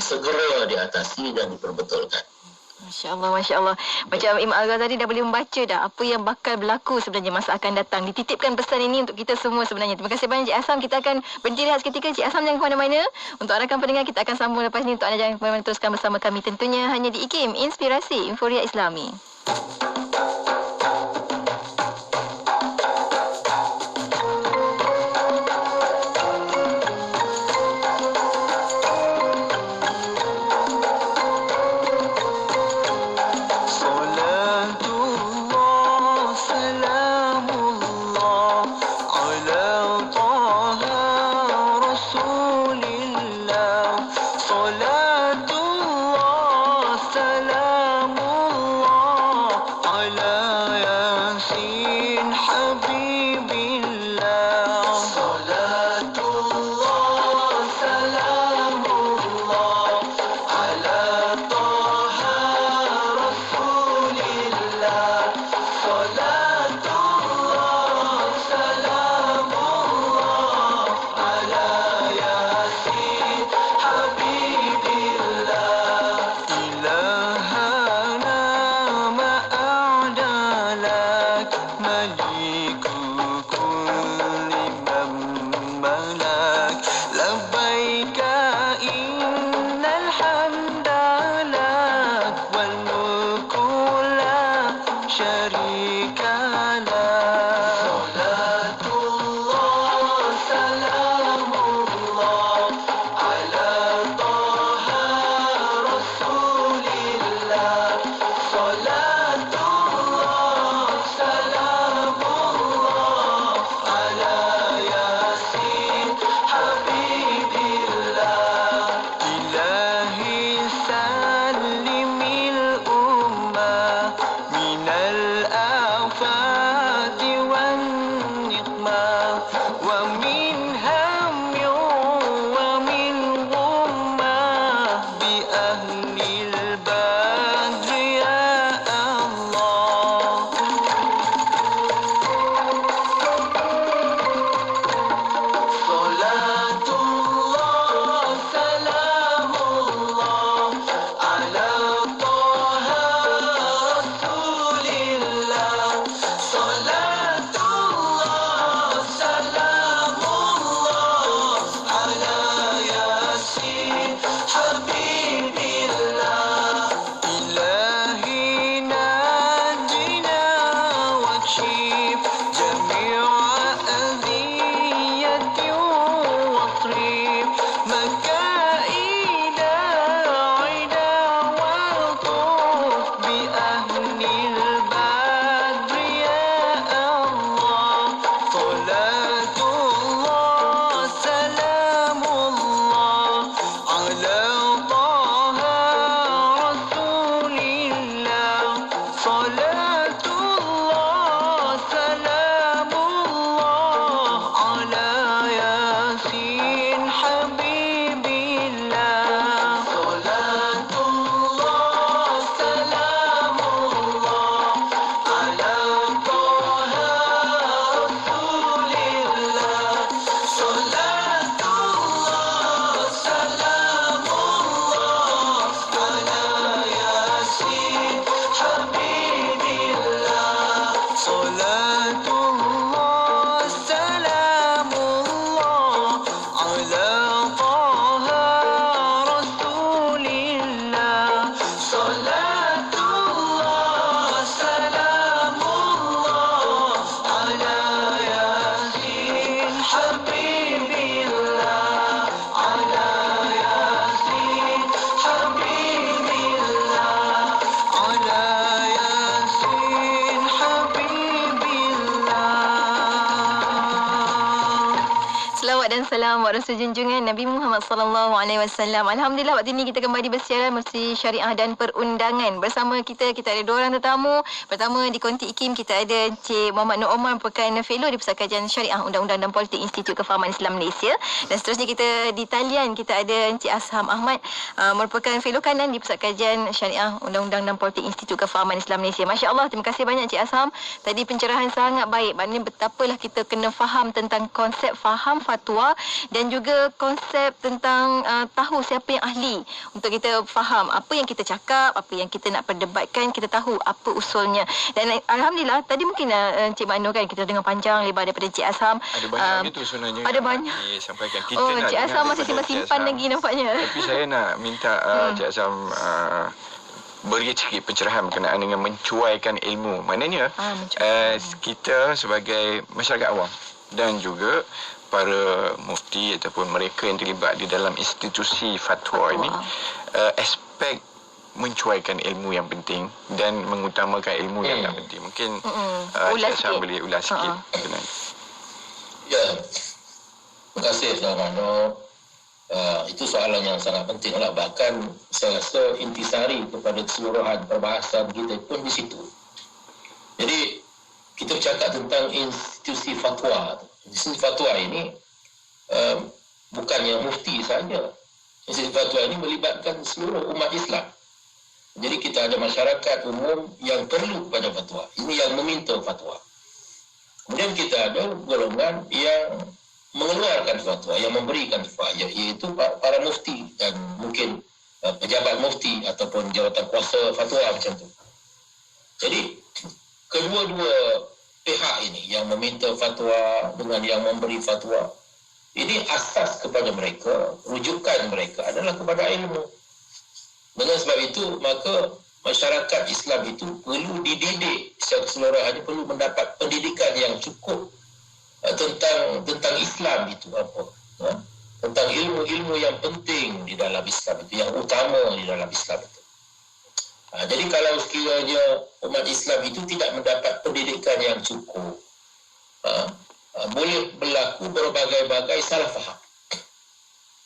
segera diatasi dan diperbetulkan. Masya Allah, Masya Allah. Macam Imam Al-Ghazali dah boleh membaca dah apa yang bakal berlaku sebenarnya masa akan datang. Dititipkan pesan ini untuk kita semua sebenarnya. Terima kasih banyak Cik Asam. Kita akan berhenti rehat seketika. Cik Asam jangan ke mana-mana. Untuk rakan pendengar kita akan sambung lepas ni. Untuk anda jangan ke mana-mana, teruskan bersama kami tentunya hanya di IKIM, Inspirasi Inforia Islami. Selawat dan salam buat Rasul junjungan Nabi Muhammad sallallahu alaihi wasallam. Alhamdulillah waktu ini kita kembali bersiaran Mesti Syariah dan Perundangan. Bersama kita ada dua orang tetamu. Pertama di Konti IKIM kita ada Encik Muhammad Nur Omar, merupakan fellow di Pusat Kajian Syariah Undang-Undang dan Politik Institut Kefahaman Islam Malaysia. Dan seterusnya kita di talian kita ada Encik Asham Ahmad, merupakan fellow kanan di Pusat Kajian Syariah Undang-Undang dan Politik Institut Kefahaman Islam Malaysia. Masya-Allah, terima kasih banyak Encik Asham. Tadi pencerahan sangat baik. Maknanya betapalah kita kena faham tentang konsep faham fatwa dan juga konsep tentang tahu siapa yang ahli untuk kita faham apa yang kita cakap, apa yang kita nak perdebatkan, kita tahu apa usulnya. Dan Alhamdulillah tadi mungkin Encik Mano kan kita dengar panjang lebar daripada Encik Asham. Ada banyak itu sebenarnya. Ada banyak. Disampaikan. Kita Encik Asham masih simpan lagi nampaknya. Tapi saya nak minta Encik Asham beri sikit pencerahan berkenaan dengan mencuaikan ilmu. Maknanya kita sebagai masyarakat awam dan juga para mufti ataupun mereka yang terlibat di dalam institusi fatwa ini, aspek mencuaikan ilmu yang penting dan mengutamakan ilmu yang tak penting. Mungkin Encik Asham boleh ulas sikit. Ya, terima kasih Tuan Mano. Itu soalan yang sangat penting lah. Bahkan saya rasa intisari kepada keseluruhan perbahasan kita pun di situ. Jadi kita bercakap tentang institusi fatwa. Institusi fatwa ini bukannya mufti saja. Institusi fatwa ini melibatkan seluruh umat Islam. Jadi kita ada masyarakat umum yang perlu kepada fatwa. Ini yang meminta fatwa. Kemudian kita ada golongan yang mengeluarkan fatwa, yang memberikan fatwa, iaitu para mufti dan mungkin pejabat mufti ataupun jawatan kuasa fatwa macam tu. Jadi kedua-dua pihak ini yang meminta fatwa dengan yang memberi fatwa, ini asas kepada mereka, rujukan mereka adalah kepada ilmu. Dengan sebab itu maka masyarakat Islam itu perlu dididik secara keseluruhannya, perlu mendapat pendidikan yang cukup tentang Islam itu apa, tentang ilmu-ilmu yang penting di dalam Islam itu, yang utama di dalam Islam itu. Jadi kalau sekiranya umat Islam itu tidak mendapat pendidikan yang cukup, boleh berlaku berbagai-bagai salah faham,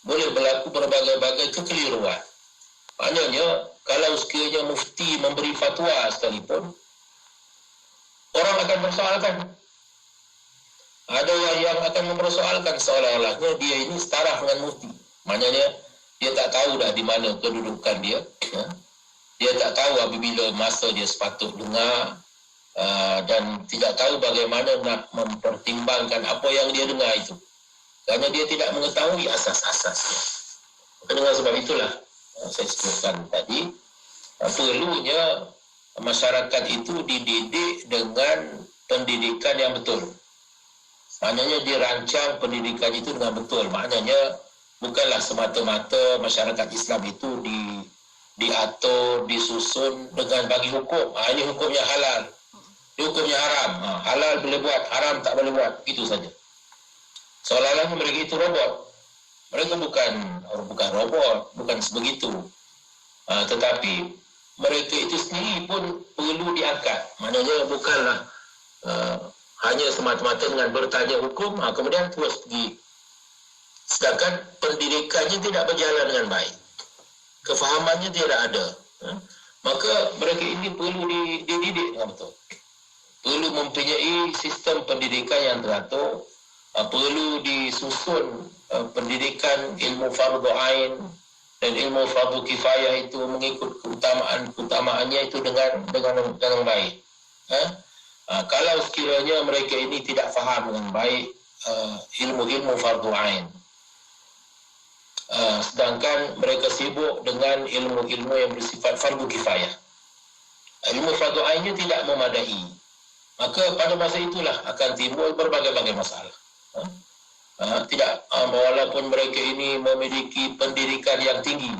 boleh berlaku berbagai-bagai kekeliruan. Maknanya kalau sekiranya mufti memberi fatwa sekalipun, orang akan mempersoalkan. Ada yang akan mempersoalkan seolah-olahnya dia ini setara dengan mufti. Maknanya dia tak tahu dah di mana kedudukan dia. Dia tak tahu apabila masa dia sepatut dengar, dan tidak tahu bagaimana nak mempertimbangkan apa yang dia dengar itu. Kerana dia tidak mengetahui asas-asasnya. Dengan sebab itulah saya sebutkan tadi, perlunya masyarakat itu dididik dengan pendidikan yang betul. Maknanya dirancang pendidikan itu dengan betul. Maknanya bukanlah semata-mata masyarakat Islam itu diatur, disusun dengan bagi hukum. Ini hukumnya halal, ini hukumnya haram. Halal boleh buat, haram tak boleh buat. Begitu saja. Seolah-olah mereka itu robot. Mereka bukan robot, bukan sebegitu. Tetapi mereka itu sendiri pun perlu diangkat. Maknanya bukanlah hanya semata-mata dengan bertanya hukum, kemudian terus pergi. Sedangkan pendidikannya tidak berjalan dengan baik. Kefahamannya tidak ada. Maka mereka ini perlu dididik dengan betul. Perlu mempunyai sistem pendidikan yang teratur. Perlu disusun pendidikan ilmu fardu ain dan ilmu fardu kifayah itu mengikut keutamaannya itu dengan baik. Kalau sekiranya mereka ini tidak faham dengan baik ilmu-ilmu fardu ain, sedangkan mereka sibuk dengan ilmu-ilmu yang bersifat fardu kifayah, ilmu fardu ainnya tidak memadai, maka pada masa itulah akan timbul berbagai-bagai masalah. Walaupun mereka ini memiliki pendidikan yang tinggi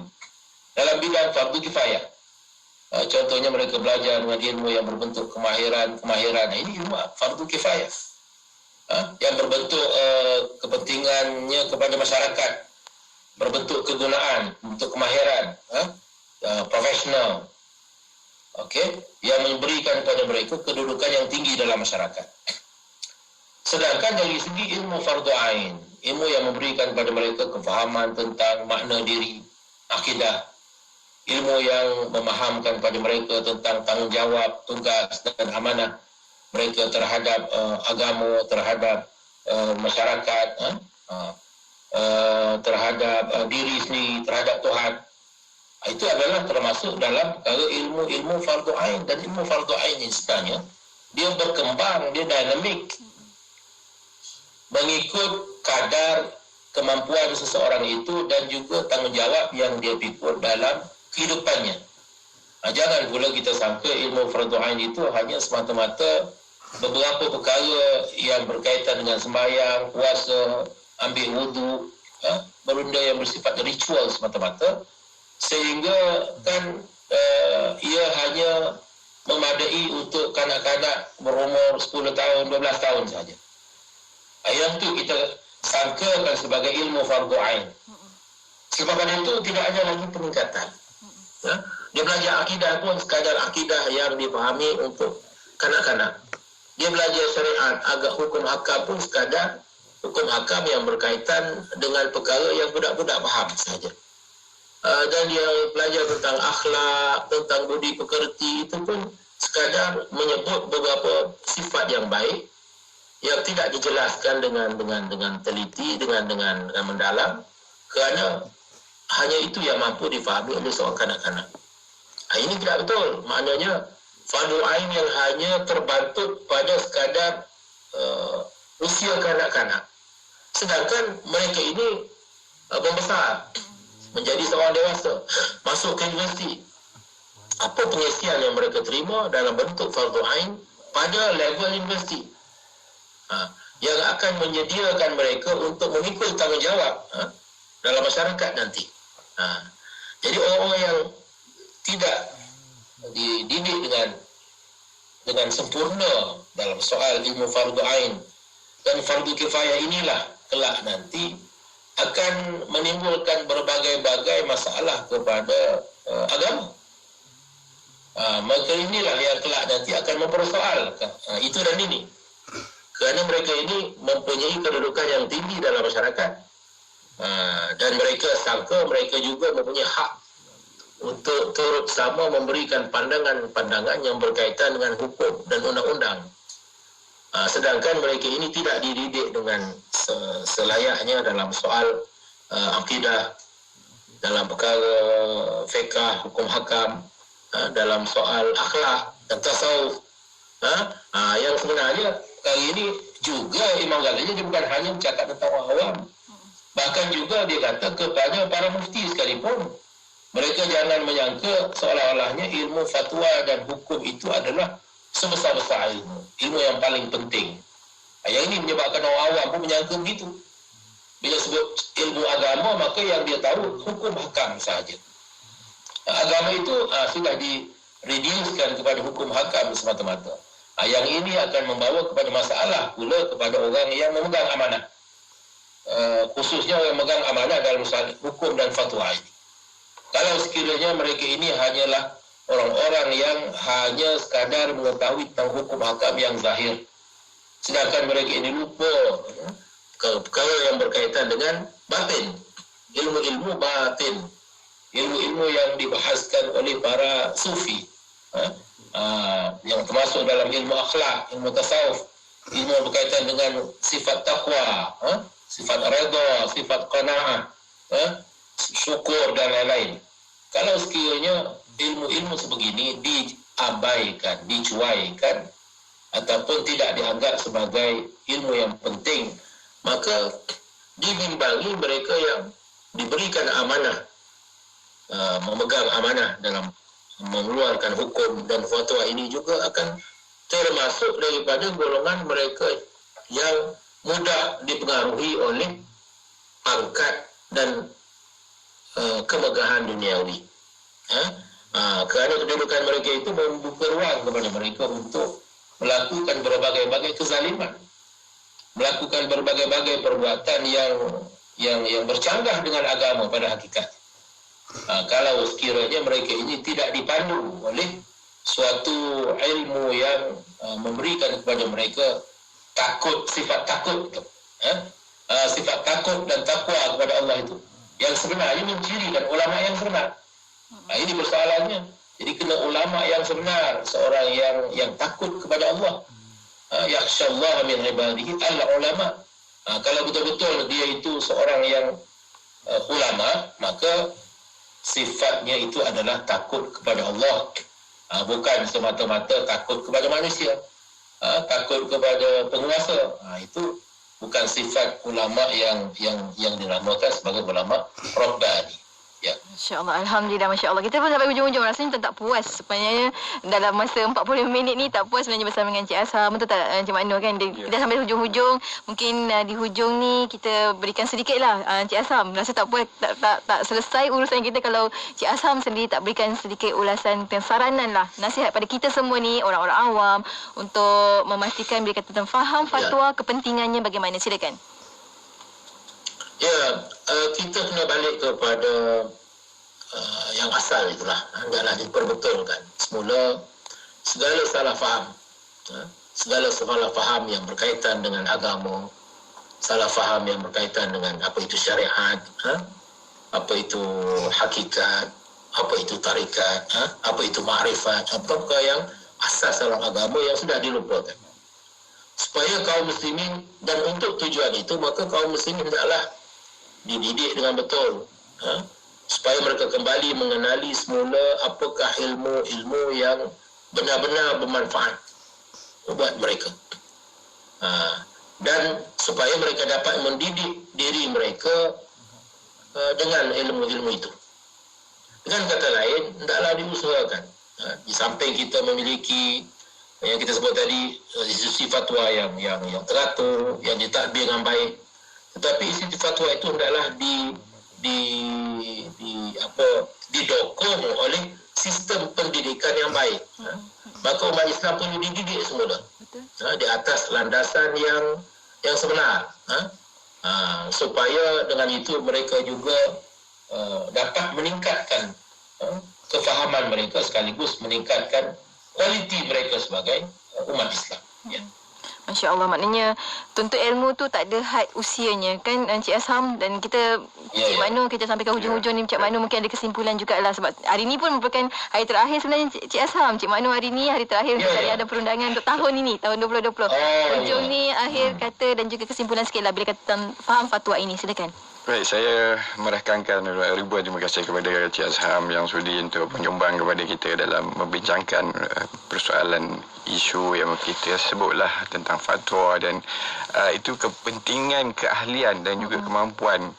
dalam bidang fardu kifayah, contohnya mereka belajar dengan ilmu yang berbentuk kemahiran. Ini ilmu fardu kifayah, yang berbentuk kepentingannya kepada masyarakat, berbentuk kegunaan, bentuk kemahiran, profesional, yang memberikan kepada mereka kedudukan yang tinggi dalam masyarakat. Sedangkan dari segi ilmu fardu ain, ilmu yang memberikan kepada mereka kefahaman tentang makna diri, akidah, ilmu yang memahamkan kepada mereka tentang tanggungjawab, tugas dan amanah mereka terhadap agama, terhadap masyarakat, terhadap diri sendiri, terhadap Tuhan. Itu adalah termasuk dalam perkara ilmu fardu ain. Dan ilmu fardu ain ini sebenarnya dia berkembang, dia dinamik mengikut kadar kemampuan seseorang itu dan juga tanggungjawab yang dia pikul dalam kehidupannya. Jangan pula kita sangka ilmu fardu ain itu hanya semata-mata beberapa perkara yang berkaitan dengan sembahyang, puasa, ambil wudu, benda yang bersifat ritual semata-mata, sehingga kan ia hanya memadai untuk kanak-kanak berumur 10 tahun, 12 tahun saja. Yang itu kita sangkakan sebagai ilmu fardu ain. Sebab itu tidak ada lagi peningkatan. Dia belajar akidah pun sekadar akidah yang dipahami untuk kanak-kanak. Dia belajar syariat, agak hukum hakam pun sekadar hukum hakam yang berkaitan dengan perkara yang budak-budak faham saja. Dan dia belajar tentang akhlak, tentang budi pekerti, itu pun sekadar menyebut beberapa sifat yang baik yang tidak dijelaskan dengan teliti, dengan mendalam, kerana hanya itu yang mampu difahami oleh seorang kanak-kanak. Ini tidak betul. Maknanya fardu ain yang hanya terbantut pada sekadar usia kanak-kanak. Sedangkan mereka ini membesar, menjadi seorang dewasa, masuk ke universiti. Apa pengisian yang mereka terima dalam bentuk fardu ain pada level universiti? Yang akan menyediakan mereka untuk memikul tanggungjawab dalam masyarakat nanti. Jadi orang-orang yang tidak dididik dengan sempurna dalam soal ilmu fardu ain dan fardu kifayah inilah kelak nanti akan menimbulkan berbagai-bagai masalah kepada agama. Maka inilah yang kelak nanti akan mempersoalkan itu dan ini. Kerana mereka ini mempunyai kedudukan yang tinggi dalam masyarakat. Dan mereka sangka mereka juga mempunyai hak untuk turut sama memberikan pandangan-pandangan yang berkaitan dengan hukum dan undang-undang. Sedangkan mereka ini tidak dididik dengan selayaknya dalam soal akidah, dalam perkara fiqh, hukum hakam, dalam soal akhlak dan tasawuf. Yang sebenarnya kali ini juga Imam Ghazali dia bukan hanya bercakap tentang orang awam, bahkan juga dia kata kepada para mufti sekalipun, mereka jangan menyangka seolah-olahnya ilmu fatwa dan hukum itu adalah sebesar-besar ilmu yang paling penting. Yang ini menyebabkan orang awam pun menyangka begitu. Bila sebut ilmu agama, maka yang dia tahu hukum hakam sahaja. Agama itu sudah direducekan kepada hukum hakam semata-mata. Yang ini akan membawa kepada masalah pula kepada orang yang memegang amanah. Khususnya orang yang memegang amanah dalam hukum dan fatwa ini. Kalau sekiranya mereka ini hanyalah orang-orang yang hanya sekadar mengetahui tentang hukum hakam yang zahir, sedangkan mereka ini lupa perkara yang berkaitan dengan batin, ilmu-ilmu batin, ilmu-ilmu yang dibahaskan oleh para sufi, yang termasuk dalam ilmu akhlak, ilmu tasawuf, ilmu yang berkaitan dengan sifat taqwa, sifat redha, sifat qanaah, syukur dan lain-lain. Kalau sekiranya ilmu-ilmu sebegini diabaikan, dicuaikan ataupun tidak dianggap sebagai ilmu yang penting, maka dibimbangi mereka yang diberikan amanah, memegang amanah dalam mengeluarkan hukum dan fatwa ini juga akan termasuk daripada golongan mereka yang mudah dipengaruhi oleh pangkat dan kemegahan duniawi. Kerana kedudukan mereka itu membuka ruang kepada mereka untuk melakukan berbagai-bagai kezaliman, melakukan berbagai-bagai perbuatan yang bercanggah dengan agama pada hakikat. Kalau sekiranya mereka ini tidak dipandu oleh suatu ilmu yang memberikan kepada mereka takut, sifat takut. sifat takut dan takwa kepada Allah itu yang sebenar, ini menciri dan ulama yang sebenar. Ini persoalannya. Jadi kena ulama yang sebenar, seorang yang takut kepada Allah. Yakhshallaha min ibadihi al-ulama. Kalau betul-betul dia itu seorang yang ulama, maka sifatnya itu adalah takut kepada Allah. Bukan semata-mata takut kepada manusia. Takut kepada penguasa. Itu bukan sifat ulama yang dinamakan sebagai ulama rabbani. Ya. Masya-Allah, alhamdulillah, masya-Allah. Kita pun sampai hujung-hujung rasanya tak puas sebenarnya dalam masa 45 minit ni, tak puas sebenarnya bersama dengan Cik Asham. Betul tak Encik Makno kan? Kita sampai hujung-hujung. Mungkin di hujung ni kita berikan sedikitlah Cik Asham. Rasa tak puas, tak selesai urusan kita kalau Cik Asham sendiri tak berikan sedikit ulasan saranan lah, nasihat pada kita semua ni, orang-orang awam, untuk memastikan bila kata tentang faham fatwa, kepentingannya bagaimana. Silakan. Ya, kita kena balik kepada yang asal itulah. Hendaklah diperbetulkan. Semula segala salah faham, segala salah faham yang berkaitan dengan agama, salah faham yang berkaitan dengan apa itu syariat, apa itu hakikat, apa itu tarikat, apa itu makrifat, apa yang asas dalam agama yang sudah dilupakan. Supaya kaum muslimin, dan untuk tujuan itu maka kaum muslimin hendaklah dididik dengan betul, supaya mereka kembali mengenali semula apakah ilmu yang benar-benar bermanfaat buat mereka, dan supaya mereka dapat mendidik diri mereka dengan ilmu-ilmu itu. Dengan kata lain, hendaklah diusahakan, di samping kita memiliki yang kita sebut tadi, institusi fatwa yang teratur, yang ditadbir dengan baik, tetapi institusi fatwa itu hendaklah didokong oleh sistem pendidikan yang baik. Maka umat Islam perlu dididik semula di atas landasan yang sebenar, supaya dengan itu mereka juga dapat meningkatkan kefahaman mereka, sekaligus meningkatkan kualiti mereka sebagai umat Islam. Ya. Masya Allah, maknanya tuntut ilmu tu tak ada had usianya kan Encik Asham, dan kita Cik Makno, kita sampai ke hujung-hujung ni Cik Makno mungkin ada kesimpulan jugalah, sebab hari ni pun merupakan hari terakhir sebenarnya Cik Asham. Cik Makno, hari ni hari terakhir untuk Syariah dan Perundangan untuk tahun ini, tahun 2020. Hujung ni akhir kata dan juga kesimpulan sikitlah bila kata tentang faham fatwa ini. Silakan. Baik, saya merahkankan ribuan terima kasih kepada Cik Asham yang sudi untuk menyumbang kepada kita dalam membincangkan persoalan isu yang kita sebutlah tentang fatwa, dan itu kepentingan, keahlian dan juga kemampuan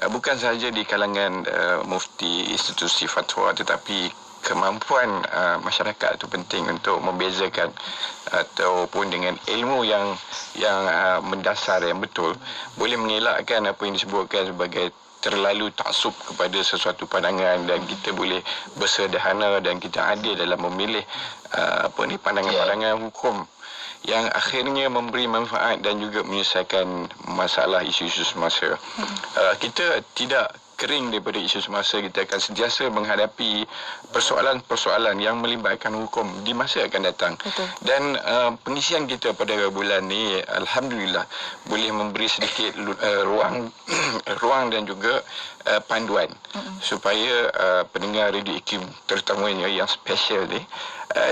bukan sahaja di kalangan mufti institusi fatwa, tetapi kemampuan masyarakat itu penting untuk membezakan ataupun dengan ilmu yang mendasar, yang betul, boleh mengelakkan apa yang disebutkan sebagai terlalu taksub kepada sesuatu pandangan, dan kita boleh bersederhana dan kita adil dalam memilih pandangan-pandangan hukum yang akhirnya memberi manfaat dan juga menyelesaikan masalah isu-isu semasa. Kita tidak kering daripada isu semasa, kita akan sentiasa menghadapi persoalan-persoalan yang melibatkan hukum di masa akan datang. Betul. Dan pengisian kita pada bulan ni alhamdulillah boleh memberi sedikit ruang dan juga panduan supaya pendengar Radio IKIM terutamanya yang special ni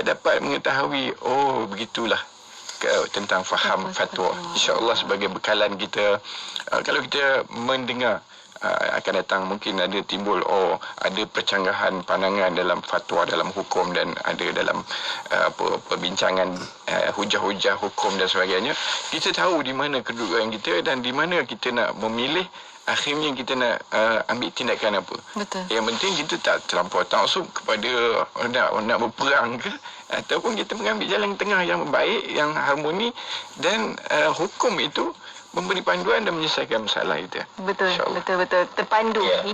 dapat mengetahui begitulah tentang faham fatwa. InsyaAllah sebagai bekalan kita, kalau kita mendengar akan datang mungkin ada timbul ada percanggahan pandangan dalam fatwa, dalam hukum, dan ada dalam perbincangan hujah-hujah hukum dan sebagainya. Kita tahu di mana kedudukan kita dan di mana kita nak memilih, akhirnya kita nak ambil tindakan apa. Betul. Yang penting kita tak terlampau taksub kepada nak berperang ke, ataupun kita mengambil jalan tengah yang baik, yang harmoni, dan hukum itu memberi panduan dan menyelesaikan masalah kita. Betul, betul, terpandu.